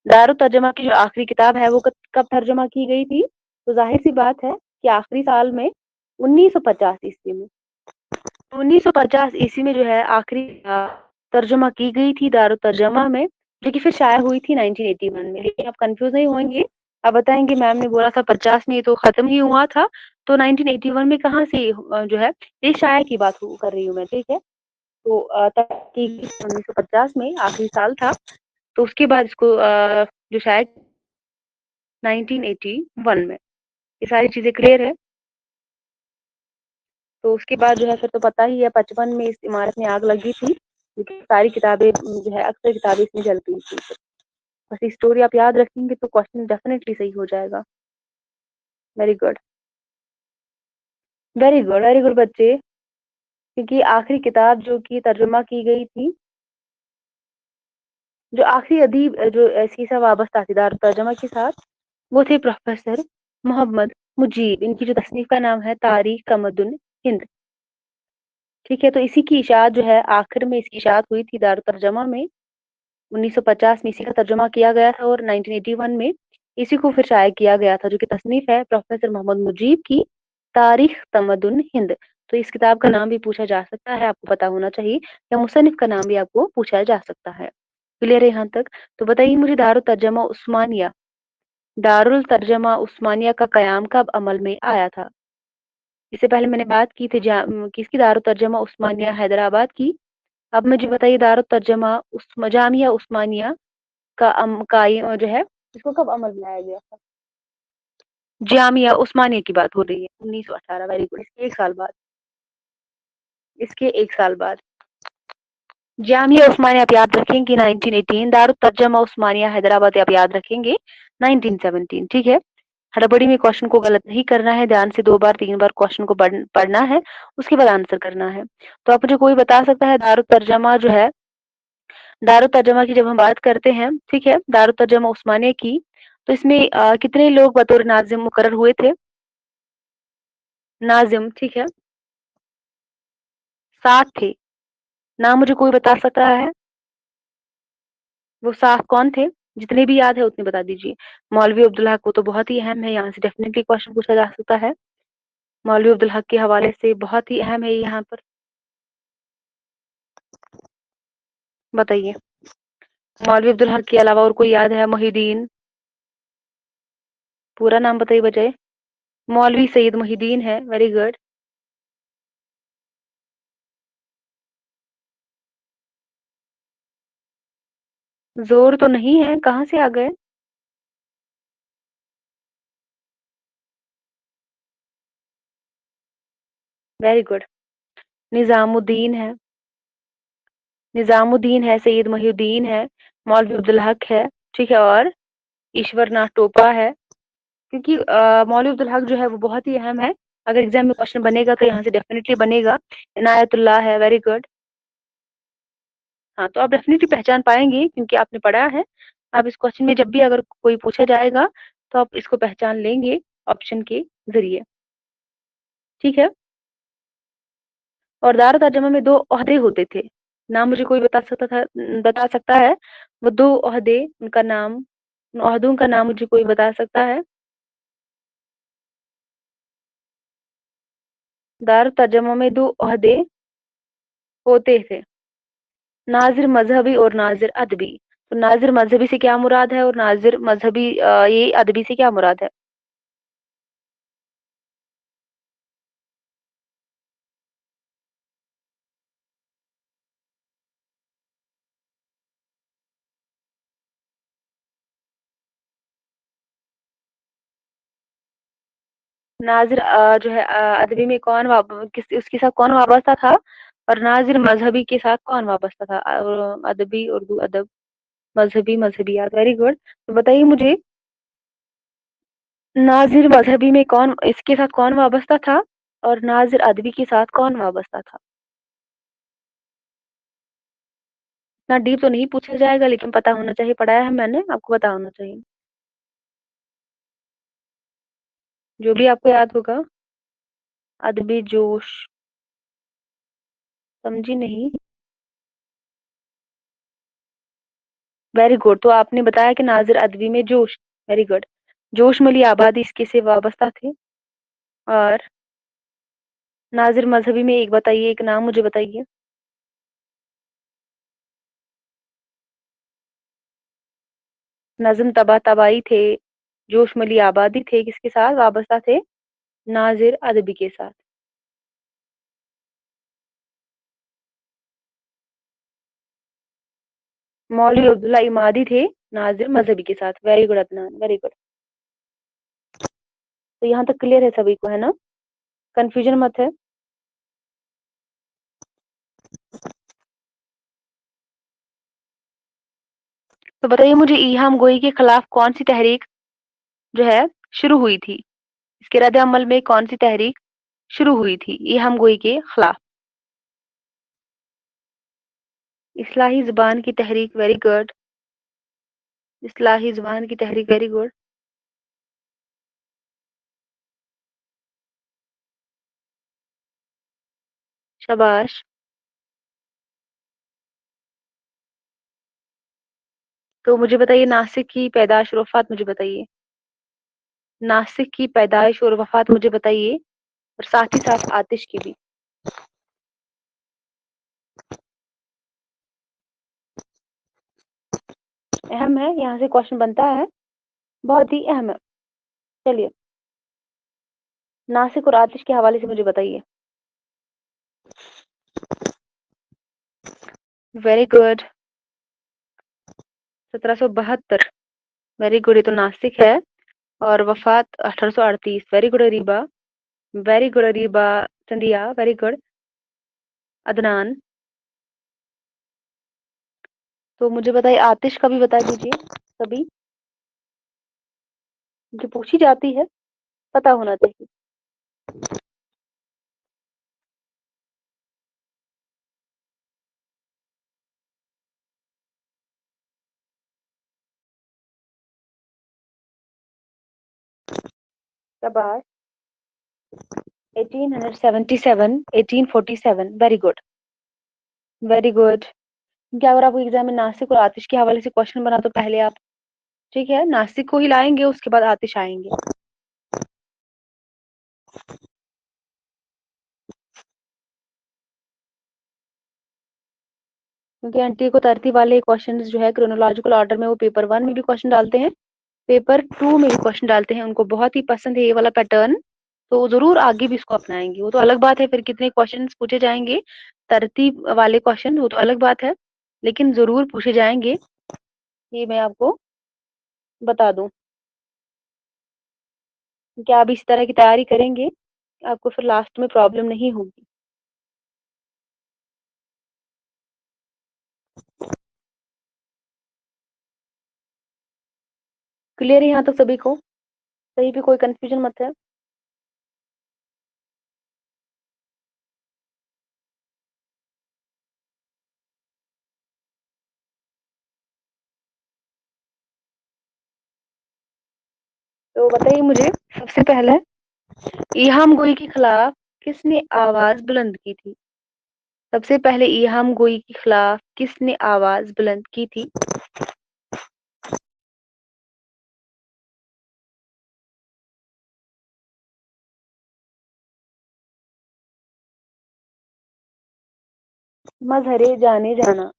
दारुल तर्जुमा की, जो आखिरी किताब है वो कब तर्जुमा की गई थी, तो जाहिर सी बात है कि आखिरी साल में 1950 ईस्वी में। 1950 ईस्वी में जो है आखिरी तर्जुमा की गई थी दारुल तर्जुमा में, जो कि फिर शाया हुई थी 1981 में। लेकिन आप कंफ्यूज नहीं होंगे, आप बताएंगे मैम ने बोला था 50 में तो खत्म ही हुआ था, तो 1981 में कहाँ से जो है ये शाया की बात कर रही हूँ मैं, ठीक है। तो तब की 1950 में आखिरी साल था, तो उसके बाद इसको जो शायद 1981 में, ये सारी चीजें क्लियर है। तो उसके बाद जो है फिर तो पता ही है 55 में इस इमारत में आग लगी थी, क्योंकि सारी किताबें जो है अक्सर किताबें इसमें जलती थी। बस ये स्टोरी आप याद रखेंगे तो क्वेश्चन डेफिनेटली सही हो जाएगा। Very good, very good, very good बच्चे, क्योंकि आखिरी किताब जो कि तर्जुमा की गई थी, जो आखिरी अदीब जो इसके साथ वाबस्ता थी दारुल तर्जुमा के साथ, वो थे प्रोफेसर मोहम्मद मुजीब। इनकी जो तसनीफ का नाम है तारीख तमद्दुन हिंद, ठीक है। तो इसी की इशाअत जो है आखिर में इसकी इशाअत हुई थी दारुल तर्जुमा में, 1950 में इसी का तर्जुमा किया गया था, और 1981 में इसी को फिर शाया किया गया था, जो कि तसनीफ है प्रोफेसर मोहम्मद मुजीब की तारीख तमद्दुन हिंद। तो इस किताब का नाम भी पूछा जा सकता है, आपको पता होना चाहिए, या मुसन्निफ का नाम भी आपको पूछा जा सकता है। क्लियर है यहाँ तक। तो बताइए मुझे दारुल तर्जमा उस्मानिया का कयाम कब अमल में आया था। इससे पहले मैंने बात की थी किसकी, दारुल तर्जमा उस्मानिया हैदराबाद की। अब मुझे बताइए दारुल तर्जमा जामिया उस्मानिया जो है इसको कब अमल में लाया गया था। जामिया उस्मानिया की बात हो रही है, 1918, वेरी गुड। इसके एक साल बाद जामिया उस्मानिया आप याद रखेंगे 1918, दारुल तर्जमा उस्मानिया हैदराबाद आप याद रखेंगे 1917, ठीक है। हड़बड़ी में क्वेश्चन को गलत नहीं करना है, ध्यान से 2 बार 3 बार क्वेश्चन को पढ़ना है, उसके बाद आंसर करना है। तो आप मुझे कोई बता सकता है दारुल तर्जमा की जब हम बात करते हैं, ठीक है, दारुल तर्जमा उस्मानिया की, तो इसमें कितने लोग बतौर नाजिम मुकर्रर हुए थे। नाजिम, ठीक है, 7 थे। नाम मुझे कोई बता सकता है, वो 7 कौन थे। जितने भी याद है उतने बता दीजिए। मौलवी अब्दुल हक, वो तो बहुत ही अहम है, यहाँ से डेफिनेटली क्वेश्चन पूछा जा सकता है। मौलवी अब्दुल हक के हवाले से बहुत ही अहम है यहाँ पर, बताइए। मौलवी अब्दुल हक के अलावा और कोई याद है। मोहिदीन, पूरा नाम बताइए बजाय। मौलवी सईद मोहिदीन है, वेरी गुड। जोर तो नहीं है, कहाँ से आ गए। Very good. निजामुद्दीन है, निजामुद्दीन है, सईद मोहिउद्दीन है, मौलवी अब्दुल हक है, ठीक है, और ईश्वर नाथ टोपा है। क्योंकि मौलवी अब्दुल हक जो है वो बहुत ही अहम है, अगर एग्जाम में क्वेश्चन बनेगा तो यहाँ से डेफिनेटली बनेगा। इनायतुल्लाह है, वेरी गुड। हाँ, तो आप डेफिनेटली पहचान पाएंगे क्योंकि आपने पढ़ा है। आप इस क्वेश्चन में जब भी अगर कोई पूछा जाएगा तो आप इसको पहचान लेंगे ऑप्शन के जरिए, ठीक है। और दार तर्जमा में 2 ओहदे होते थे। नाम मुझे कोई बता सकता है वो 2 ओहदे, उनका नाम, उन ओहदों का नाम मुझे कोई बता सकता है। दार तर्जमा में 2 ओहदे होते थे, नाजिर मजहबी और नाजिर अदबी। तो नाजिर मजहबी से क्या मुराद है, और नाजिर मजहबी ये अदबी से क्या मुराद है। नाजिर जो है अदबी में कौन किस उसके साथ कौन वाबस्ता था, और नाजिर मजहबी के साथ कौन वाबस्ता था। अदबी उर्दू अदब, मजहबी मजहबियात, वेरी गुड। तो बताइए मुझे, नाजिर मजहबी में कौन इसके साथ कौन वाबस्ता था, और नाजिर अदबी के साथ कौन वाबस्ता था। इतना डीप तो नहीं पूछा जाएगा, लेकिन पता होना चाहिए, पढ़ाया है मैंने, आपको पता होना चाहिए, जो भी आपको याद होगा। अदबी जोश, समझी नहीं। वेरी गुड, तो आपने बताया कि नाजिर अदबी में जोश, वेरी गुड। जोश मली आबादी इसके से वाबस्ता थे। और नाजिर मजहबी में एक बताइए, एक नाम मुझे बताइए। नज्म तबा तबाई थे, जोश मली आबादी थे, किसके साथ वाबस्ता थे, नाजिर अदबी के साथ। मौलवी अब्दुल्ला इमादी थे नाजिर मजहबी के साथ, very good Adnan, very good. तो यहाँ तक क्लियर है सभी को, है ना, कंफ्यूजन मत है। तो बताइए मुझे, इहाम गोई के खिलाफ कौन सी तहरीक जो है शुरू हुई थी, इसके रद्द अमल में कौन सी तहरीक शुरू हुई थी इहाम गोई के खिलाफ। इस्लाही जुबान की तहरीक, वेरी गुड। इस्लाही जुबान की तहरीक, वेरी गुड। शाबाश। तो मुझे बताइए, नासिक की पैदाइश और वफात मुझे बताइए। नासिक की पैदाइश और वफात मुझे बताइए, और साथ ही साथ आतिश की भी। अहम है, यहाँ से क्वेश्चन बनता है, बहुत ही अहम है। चलिए, नासिक और आतिश के हवाले से मुझे बताइए। वेरी गुड, 1772, वेरी गुड, ये तो नासिक है। और वफात 1838, very good Ariba, very good Ariba Sandhya, very good Adnan. तो मुझे बताइए, आतिश का भी बता दीजिए सभी, जो पूछी जाती है, पता होना चाहिए। शाबाश। 1877, 1847, वेरी गुड, वेरी गुड। क्या अगर आपको एग्जाम में नासिक और आतिश के हवाले से क्वेश्चन बना, तो पहले आप, ठीक है, नासिक को ही लाएंगे, उसके बाद आतिश आएंगे। क्योंकि एनटीए को तरतीब वाले क्वेश्चन जो है क्रोनोलॉजिकल ऑर्डर में, वो पेपर 1 में भी क्वेश्चन डालते हैं, पेपर 2 में भी क्वेश्चन डालते हैं, उनको बहुत ही पसंद है ये वाला पैटर्न। तो जरूर आगे भी इसको अपनाएंगे, वो तो अलग बात है, फिर कितने क्वेश्चन पूछे जाएंगे तरतीब वाले क्वेश्चन, वो तो अलग बात है, लेकिन जरूर पूछे जाएंगे, ये मैं आपको बता दूं। क्या आप इस तरह की तैयारी करेंगे, आपको फिर लास्ट में प्रॉब्लम नहीं होगी। क्लियर है यहाँ तक सभी को, कहीं भी कोई कंफ्यूजन मत है। तो बताइए मुझे, सबसे पहले इहाम गोई के खिलाफ किसने आवाज बुलंद की थी। सबसे पहले इहाम गोई के खिलाफ किसने आवाज बुलंद की थी। मजहरे जाने जाना,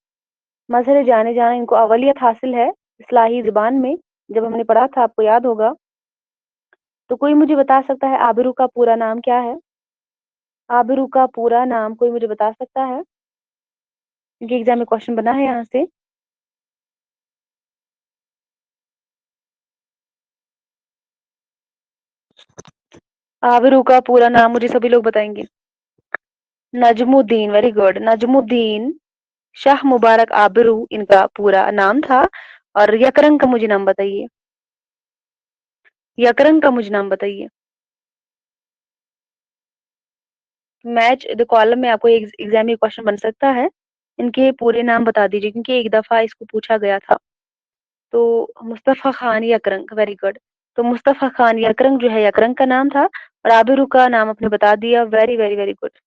मजहरे जाने जाना, इनको अवलियत हासिल है इस्लाही जुबान में, जब हमने पढ़ा था, आपको याद होगा। तो कोई मुझे बता सकता है आबरू का पूरा नाम क्या है। आबरू का पूरा नाम कोई मुझे बता सकता है, क्योंकि एग्जाम में क्वेश्चन बना है यहाँ से। आबिरू का पूरा नाम मुझे सभी लोग बताएंगे। Najmuddin, very good. नजमुद्दीन शाह मुबारक आबिरू इनका पूरा नाम था। और यकरंग का मुझे नाम बताइए। यकरंग का मुझे नाम बताइए। मैच द कॉलम में आपको एग्जाम में क्वेश्चन बन सकता है। इनके पूरे नाम बता दीजिए, क्योंकि एक दफा इसको पूछा गया था। तो मुस्तफा खान यकरंग, वेरी गुड। तो मुस्तफा खान यकरंग जो है, यकरंग का नाम था। और आबिरू का नाम आपने बता दिया, very very very good.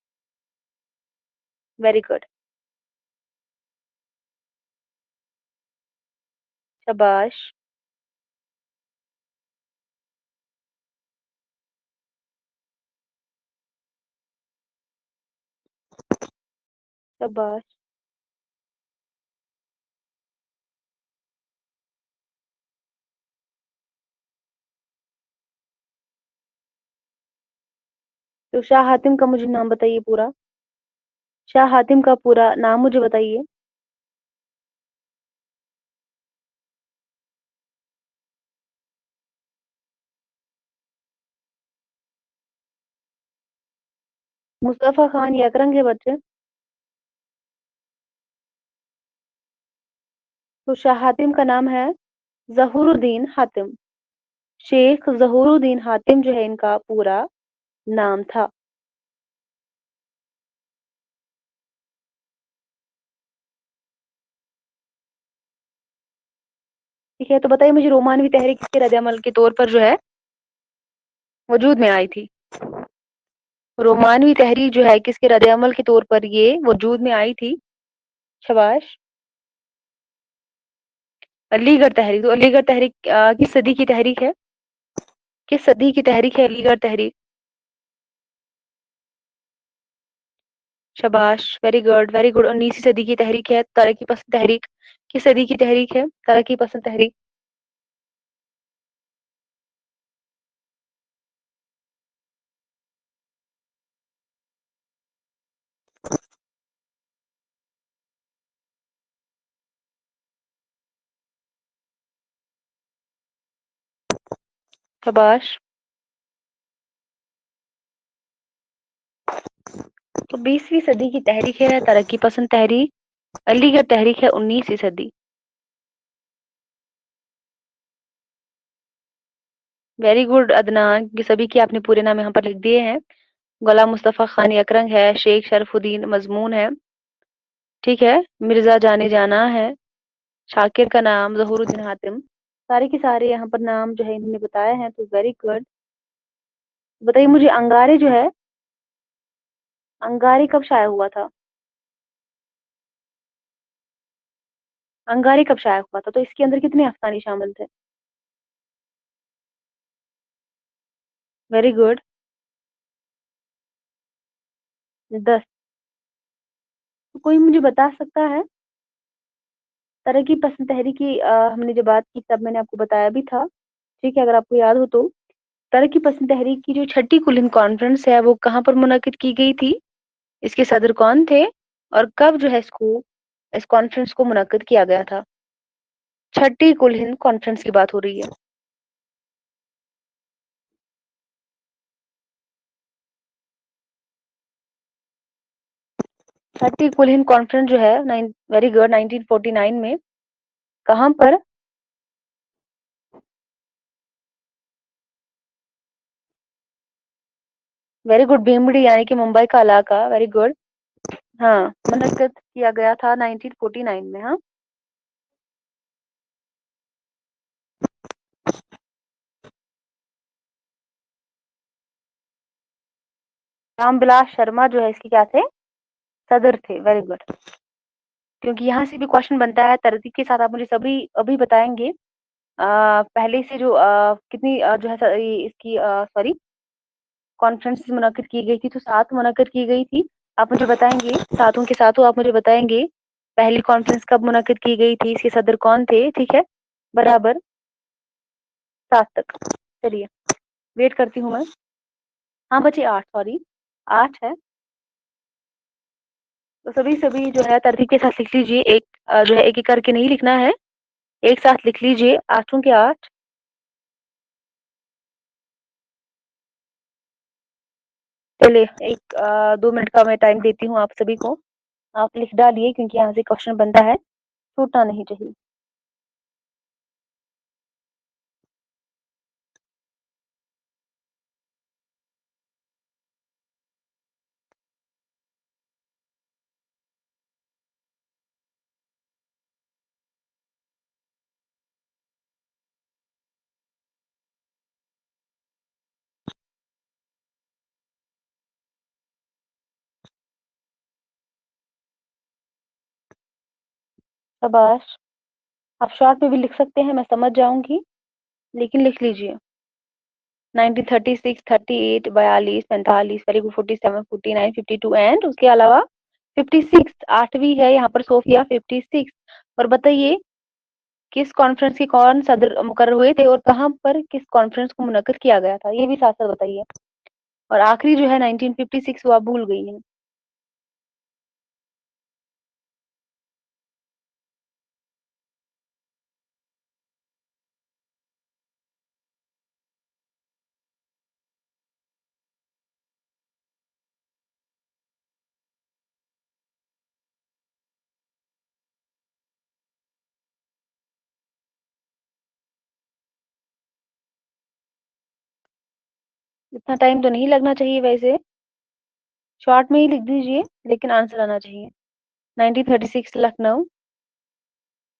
Very good. शाबाश। शाबाश। तो शाह हातिम का मुझे नाम बताइए पूरा। शाह हातिम का पूरा नाम मुझे बताइए। मुस्तफा खान यकरंग के बच्चे। तो शाह हातिम का नाम है जहूरुद्दीन हातिम। शेख जहूरुद्दीन हातिम जो है इनका पूरा नाम था। ठीक है, तो बताइए मुझे, रोमानवी तहरीक किसके रद्द-ए-अमल के तौर पर जो है वजूद में आई थी? रोमानवी तहरीक जो है किसके रद्द-ए-अमल के तौर पर ये वजूद में आई थी? शाबाश। अलीगढ़ तहरीक। तो अलीगढ़ तहरीक किस सदी की तहरीक है? किस सदी की तहरीक है अलीगढ़ तहरीक? शाबाश, वेरी गुड वेरी गुड। 19वीं सदी की तहरीक है तरक्की पसंद तहरीक। किस सदी की तहरीक है तरक्की पसंद तहरीक? शाबाश। तो 20वीं सदी की तहरीक है तरक्की पसंद तहरीक। अलीगढ़ तहरीक है 19वीं सदी। वेरी गुड अदनान, ये सभी के आपने पूरे नाम यहाँ पर लिख दिए हैं। गुलाम मुस्तफा खान यकरंग है, शेख शरफुद्दीन मजमून है, ठीक है, मिर्जा जाने जाना है, शाकिर का नाम जहूरुद्दीन हातिम। सारे के सारे यहाँ पर नाम जो है इन्होंने बताए हैं, तो वेरी गुड। बताइए मुझे, अंगारे जो है, अंगारे कब शाया हुआ था? अंगारे कब शाया हुआ था, तो इसके अंदर कितने अफसाने शामिल थे? Very good. 10। तो कोई मुझे बता सकता है, तरक्की पसंद तहरीक की हमने जब बात की तब मैंने आपको बताया भी था, ठीक है, अगर आपको याद हो तो। तरक्की पसंद तहरीक की जो छठी कुल हिंद कॉन्फ्रेंस है वो कहाँ पर मुनक्किद की गई थी? इसके सदर कौन थे? और कब जो है इसको, इस कॉन्फ्रेंस को मुनक्किद किया गया था? छठी कुल हिंद कॉन्फ्रेंस की बात हो रही है। छठी कुल हिंद कॉन्फ्रेंस जो है वेरी गुड 1949 में, कहाँ पर? वेरी गुड, भीमडी यानी कि मुंबई का इलाका, वेरी गुड। हाँ, मुनक्किद किया गया था 1949 में। हाँ, रामविलास शर्मा जो है इसके क्या थे? सदर थे, वेरी गुड। क्योंकि यहाँ से भी क्वेश्चन बनता है, तरतीब के साथ आप मुझे सभी अभी बताएंगे। पहले से जो कितनी जो है इसकी सॉरी कॉन्फ्रेंस मुनक्किद की गई थी, तो 7 मुनक्किद की गई थी। आप मुझे बताएंगे, सातों के सातों आप मुझे बताएंगे पहली कॉन्फ्रेंस कब मुनक्किद की गई थी, इसके सदर कौन थे, ठीक है, बराबर 7 तक। चलिए, वेट करती हूँ मैं। हाँ बचे 8, सॉरी 8 है। तो सभी सभी जो है तरतीब के साथ लिख लीजिए, एक जो है एक एक करके नहीं लिखना है, एक साथ लिख लीजिए, आठों के 8। चलिए 2 मिनट का मैं टाइम देती हूँ आप सभी को। आप लिख डालिए क्योंकि यहाँ से क्वेश्चन बनता है, छूटना नहीं चाहिए। शाबाश। आप शॉर्ट में भी लिख सकते हैं, मैं समझ जाऊंगी, लेकिन लिख लीजिए। 1936, 38, 42, 45, वेरी गुड, 47, 49, 52 एंड उसके अलावा 56, आठवीं है यहाँ पर सोफिया 56। और बताइए किस कॉन्फ्रेंस के कौन सदर मुकर्रर हुए थे और कहाँ पर किस कॉन्फ्रेंस को मुनक्किद किया गया था, ये भी साथ साथ बताइए। और आखिरी जो है 1956 वो आप भूल गई हैं। इतना टाइम तो नहीं लगना चाहिए वैसे, शॉर्ट में ही लिख दीजिए, लेकिन आंसर आना चाहिए। 1936 लखनऊ,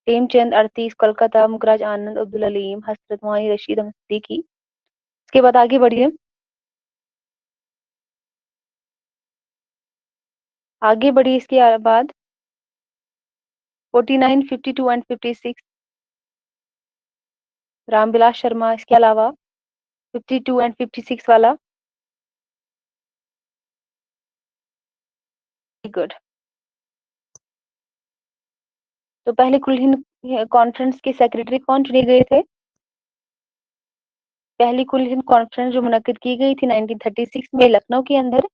प्रेमचंद 38 कोलकाता, मुकराज आनंद, अब्दुल अलीम, हसरत मोहानी रशीद अहमद सिद्दीकी। इसके बाद आगे बढ़िए, आगे बढ़िए इसके बाद 49, 52 एंड 56, रामविलास शर्मा। इसके अलावा 52 एंड 56 वाला, गुड। तो पहले कुल हिंद कॉन्फ्रेंस के सेक्रेटरी कौन चुने गए थे? पहली कुल हिंद कॉन्फ्रेंस जो मुनक्किद की गई थी 1936 में लखनऊ के अंदर,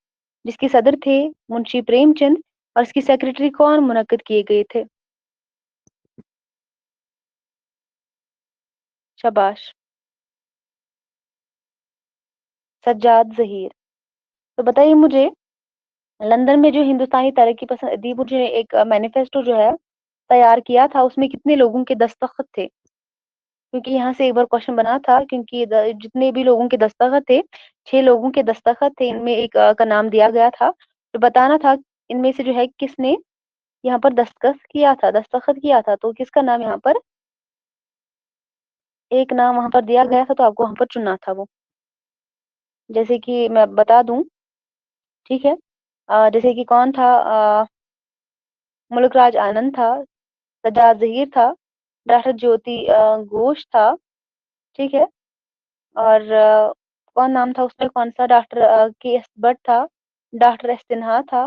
जिसके सदर थे मुंशी प्रेमचंद, और इसकी सेक्रेटरी कौन मुनक्किद किए गए थे? शाबाश, सज्जाद जहीर। तो बताइए मुझे, लंदन में जो हिंदुस्तानी तरक्की पसंद अदीब ने एक मैनिफेस्टो जो है तैयार किया था, उसमें कितने लोगों के दस्तखत थे? क्योंकि यहाँ से एक बार क्वेश्चन बना था, क्योंकि जितने भी लोगों के दस्तखत थे, 6 लोगों के दस्तखत थे, इनमें एक का नाम दिया गया था, तो बताना था इनमें से जो है किसने यहाँ पर दस्तखत किया था, तो किसका नाम यहाँ पर, एक नाम वहां पर दिया गया था, तो आपको वहां पर चुनना था वो। जैसे कि मैं बता दूं, ठीक है, जैसे कि कौन था, मुल्कराज आनंद था, सज्जाद जहीर था, डॉक्टर ज्योति घोष था, ठीक है, और कौन नाम था उसमें, कौन सा, डॉक्टर के एस भट्ट था, डॉक्टर एस सिन्हा था,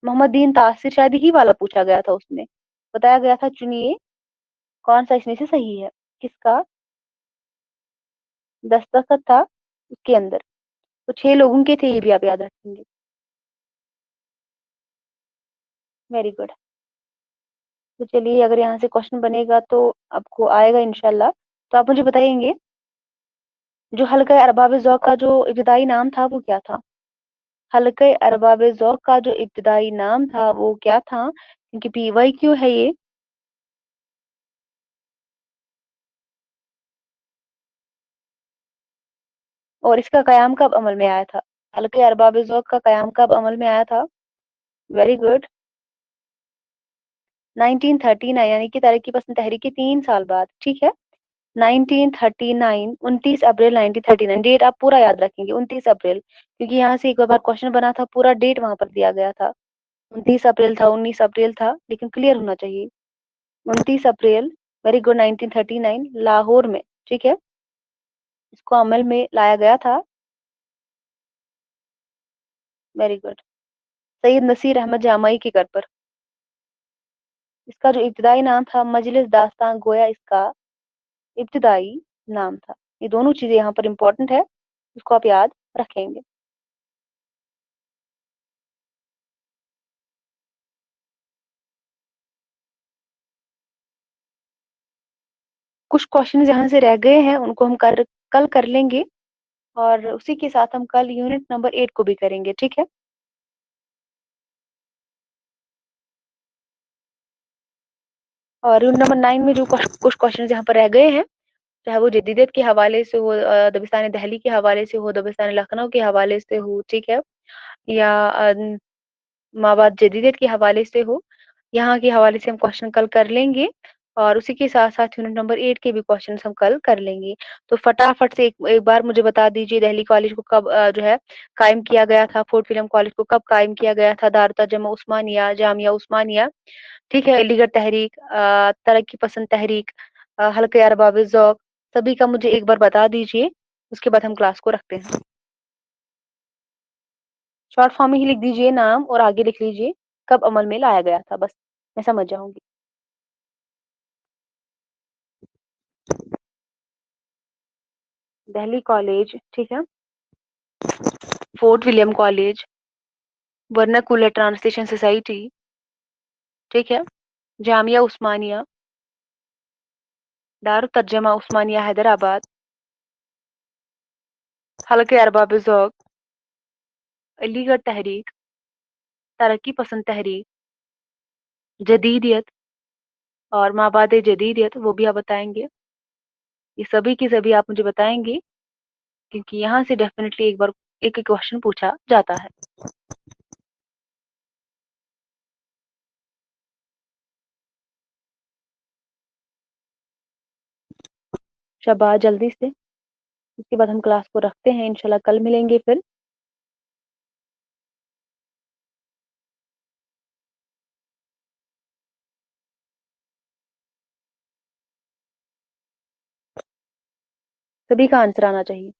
मोहम्मद दीन तासिर, शायद ही वाला पूछा गया था उसमें, बताया गया था चुनिए कौन सा इसमें से सही है, किसका दस्तखत था उसके अंदर। तो 6 लोगों के थे, ये भी आप याद रखेंगे। Very good. तो चलिए, अगर यहाँ से क्वेश्चन बनेगा तो आपको आएगा इंशाल्लाह। तो आप मुझे बताएंगे, जो हल्का अरबाब ज़ौक़ का जो इब्तिदाई नाम था वो क्या था? हल्का अरबाब ज़ौक़ का जो इब्तिदाई नाम था वो क्या था? क्योंकि पीवाई क्यों है ये। और इसका कयाम कब अमल में आया था? हल्के अरबाब ज़ौक़ का कयाम कब अमल में आया था? वेरी गुड, 1939, यानी कि तरक्की पसंद तहरीक के 3 साल बाद, ठीक है। 1939, 29 अप्रैल 1939, डेट आप पूरा याद रखेंगे, 29 अप्रैल, क्योंकि यहाँ से एक बार क्वेश्चन बना था, पूरा डेट वहां पर दिया गया था। 29 अप्रैल था, 19 अप्रैल था, लेकिन क्लियर होना चाहिए। 29 अप्रैल, वेरी गुड, 1939 लाहौर में, ठीक है, इसको अमल में लाया गया था। वेरी गुड, सैयद नसीर अहमद जामई के घर पर। इसका जो इब्तिदाई नाम था मजलिस दास्तान गोया, इसका इब्तिदाई नाम था। ये दोनों चीजें यहाँ पर इंपॉर्टेंट है, इसको आप याद रखेंगे। कुछ क्वेश्चन यहाँ से रह गए हैं, उनको हम कल कर लेंगे। और उसी के साथ हम कल यूनिट नंबर 8 को भी करेंगे, ठीक है। और यूनिट नंबर 9 में जो कुछ क्वेश्चन यहाँ पर रह गए हैं, चाहे वो जदीदियत के हवाले से हो, दबिस्तान दहली के हवाले से हो, दबिस्तान लखनऊ के हवाले से हो, ठीक है, या माबाद जदीदियत के हवाले से हो, यहाँ के हवाले से हम क्वेश्चन कल कर लेंगे। और उसी के साथ साथ यूनिट नंबर 8 के भी क्वेश्चन हम कल कर लेंगे। तो फटाफट से एक बार मुझे बता दीजिए, दिल्ली कॉलेज को कब जो है कायम किया गया था, फोर्ट विलियम कॉलेज को कब कायम किया गया था, दारुल तर्जुमा उस्मानिया, जामिया उस्मानिया, ठीक है, अलीगढ़ तहरीक, तरक्की पसंद तहरीक, हल्के अरबाब ज़ौक़, सभी का मुझे एक बार बता दीजिए। उसके बाद हम क्लास को रखते हैं। शॉर्ट फॉर्म में ही लिख दीजिए नाम और आगे लिख लीजिए कब अमल में लाया गया था, बस मैं समझ जाऊंगी। दिल्ली कॉलेज, ठीक है, fort William college, vernacular translation society, ठीक है, जामिया उस्मानिया, दारुल तर्जुमा उस्मानिया हैदराबाद, हल्के अरबाब ज़ौक़, अलीगढ़ तहरीक, तरक्की पसंद तहरीक, जदीदियत और माबाद जदीदियत, वो भी आप बताएंगे। ये सभी की सभी आप मुझे बताएंगे, क्योंकि यहाँ से डेफिनेटली एक बार एक एक क्वेश्चन पूछा जाता है। शाबाश, जल्दी से। उसके बाद हम क्लास को रखते हैं, इंशाल्लाह कल मिलेंगे फिर। सभी का आंसर आना चाहिए।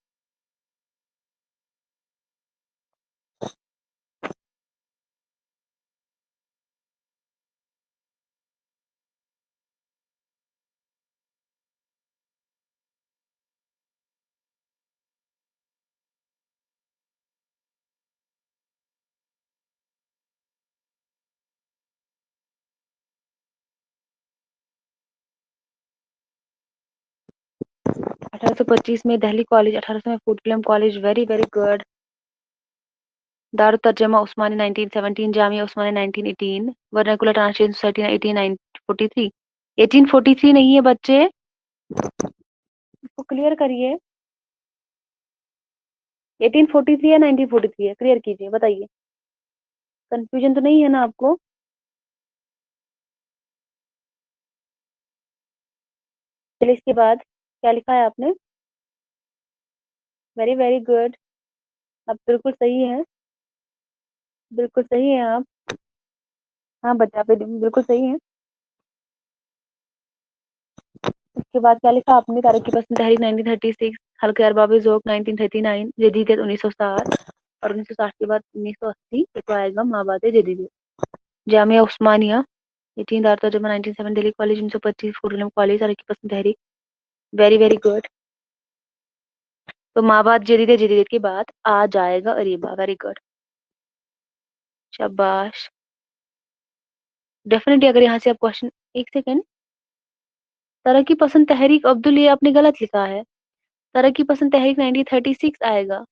अठारह सौ पच्चीस में दिल्ली कॉलेज, 1800 में fort William college, very very good. Darul तर्जुमा उस्मानी 1917, जामिया उस्मानी 1918, वर्नाकुलर ट्रांसलेशन सोसाइटी 1843। 1843 नहीं है बच्चे, इसको क्लियर करिए। 1843 या 1943 है, क्लियर कीजिए, बताइए। कंफ्यूजन तो नहीं है ना आपको? चलिए, इसके बाद क्या लिखा है आपने? वेरी वेरी गुड, आप बिल्कुल सही हैं, बिल्कुल सही हैं आप। हाँ बच्चा, आप बिल्कुल सही हैं। उसके बाद क्या लिखा आपने? तारीख की पसंद तहरीक 1936, हल्के अरबाब ज़ौक़ 1939, जदीदियत 1960, और 1960 के बाद 1980 तो आएगा माबाद जदीदियत। जामिया उस्मानिया 18, दारुल तर्जुमा 97, दिल्ली कॉलेज 1925, फूड कॉलेज, तारीख की पसंद तहरीक, वेरी वेरी गुड। तो माबाद जदीदियत, जदीदियत के बाद आ जाएगा अरीबा, वेरी गुड, शाबाश। डेफिनेटली अगर यहाँ से आप क्वेश्चन, एक सेकेंड, तरक्की पसंद तहरीक अब्दुल, ये आपने गलत लिखा है। तरक्की पसंद तहरीक 1936 आएगा।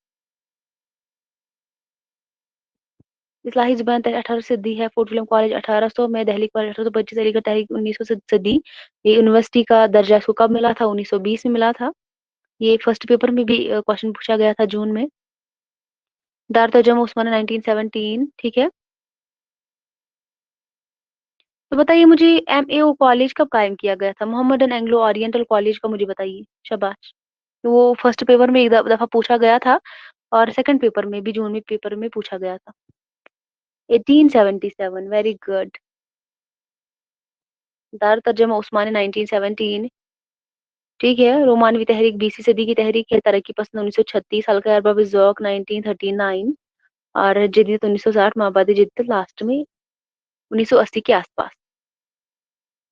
इस्लाही जुबान तहरीक 1800 से दी है, फोर्ट विलियम कॉलेज 1800 में, दिल्ली कॉलेज 1825, अलीगढ़ तहरीक 1900 से दी। ये यूनिवर्सिटी का दर्जा इसको कब मिला था? 1920 में मिला था। ये फर्स्ट पेपर में भी क्वेश्चन पूछा गया था जून में। दार तर्जुमा उस्मानिया 1917, ठीक है। तो बताइए मुझे, एमएओ कॉलेज कब कायम किया गया था? मोहम्मदन एंग्लो ओरिएंटल कॉलेज का मुझे बताइए, शाबाश। तो वो फर्स्ट पेपर में एक दफा पूछा गया था, और सेकंड पेपर में भी जून में पेपर में पूछा गया था। 1877, वेरी गुड। दार तर्जुमा उस्मानी 1917, ठीक है। रोमानवी तहरीक 20वीं सदी की तहरीक है। तरक्की पसंद 1936, हल्का अरबाब ज़ौक़ 1939, और जदीद 1960, माबाद जदीद लास्ट में 1980 के आसपास।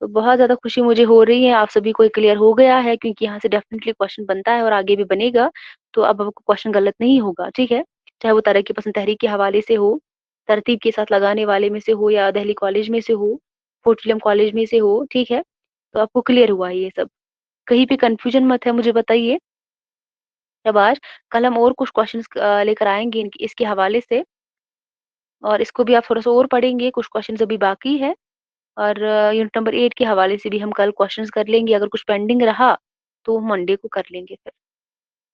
तो बहुत ज्यादा खुशी मुझे हो रही है, आप सभी को क्लियर हो गया है, क्योंकि यहाँ से डेफिनेटली क्वेश्चन बनता है और आगे भी बनेगा। तो अब आपको क्वेश्चन गलत नहीं होगा, ठीक है, चाहे वो तरक्की पसंद तहरीक के हवाले से हो, तरतीब के साथ लगाने वाले में से हो, या दिल्ली कॉलेज में से हो, फोर्ट विलियम कॉलेज में से हो, ठीक है। तो आपको क्लियर हुआ है ये सब? कहीं पे कंफ्यूजन मत है, मुझे बताइए। शाबाश! कल हम और कुछ क्वेश्चंस लेकर आएँगे इसके हवाले से और इसको भी आप थोड़ा-सा और पढ़ेंगे, कुछ क्वेश्चंस अभी बाकी है और यूनिट नंबर 8 के हवाले से भी हम कल क्वेश्चंस कर लेंगे, अगर कुछ पेंडिंग रहा, तो मंडे को कर लेंगे फिर।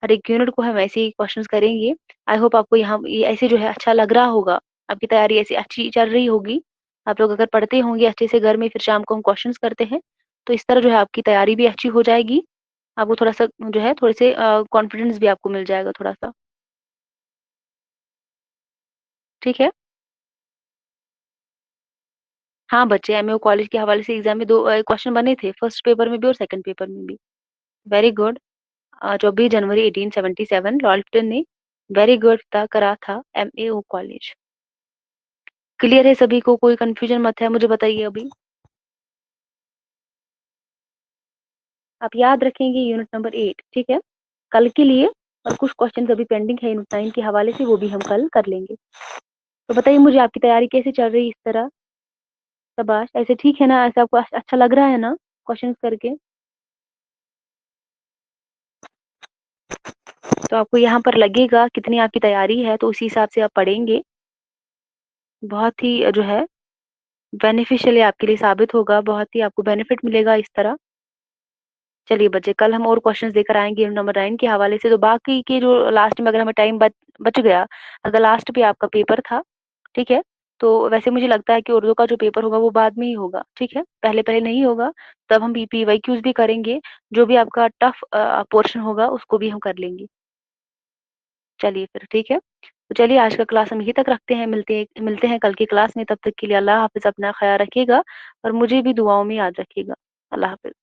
हर एक यूनिट को हम ऐसे ही क्वेश्चंस करेंगे। आई होप आपको यहाँ ये ऐसे जो है अच्छा लग रहा होगा, आपकी तैयारी ऐसी अच्छी चल रही होगी। आप लोग अगर पढ़ते होंगे अच्छे से घर में फिर शाम को हम क्वेश्चंस करते हैं, तो इस तरह जो है आपकी तैयारी भी अच्छी हो जाएगी। आपको थोड़ा-सा जो है थोड़े से कॉन्फिडेंस भी आपको मिल जाएगा थोड़ा-सा। ठीक है? हाँ, बच्चे एमएओ कॉलेज के हवाले से एग्ज़ाम में 2 क्वेश्चन बने थे, फर्स्ट पेपर में भी और सेकंड पेपर में भी। Very good. 24 जनवरी 1877 लॉल्टन ने वेरी गुड था करा था एमएओ कॉलेज। क्लियर है सभी को? कोई कन्फ्यूजन मत है, मुझे बताइए अभी। आप याद रखेंगे यूनिट नंबर 8 ठीक है? कल के लिए और कुछ क्वेश्चन अभी पेंडिंग है यूनिट 9 के हवाले से, वो भी हम कल कर लेंगे। तो बताइए मुझे आपकी तैयारी कैसे चल रही है इस तरह? शाबाश! ऐसे ठीक है ना? ऐसे आपको अच्छा लग रहा है ना क्वेश्चंस करके? तो आपको यहाँ पर लगेगा कितनी आपकी तैयारी है, तो उसी हिसाब से आप पढ़ेंगे। बहुत ही जो है बेनिफिशियल आपके लिए साबित होगा, बहुत ही आपको बेनिफिट मिलेगा इस तरह। चलिए बच्चे, कल हम और क्वेश्चंस लेकर आएँगे नंबर 9 के हवाले से, तो बाकी के जो लास्ट में अगर हमें टाइम बच गया, अगर लास्ट पे आपका पेपर था, ठीक है? तो वैसे मुझे लगता है कि उर्दू का जो पेपर होगा वो बाद में ही होगा, ठीक है? पहले-पहले नहीं होगा, तब हम पीवाईक्यूज़ भी करेंगे, जो भी आपका टफ पोर्शन होगा उसको भी हम कर लेंगे। चलिए फिर ठीक है? तो चलिए आज का क्लास हम यहीं तक रखते हैं, मिलते हैं कल की क्लास में, तब तक के लिए अल्लाह हाफ़िज़, अपना ख़याल रखिएगा और मुझे भी दुआओं में याद रखिएगा। अल्लाह हाफ़िज़।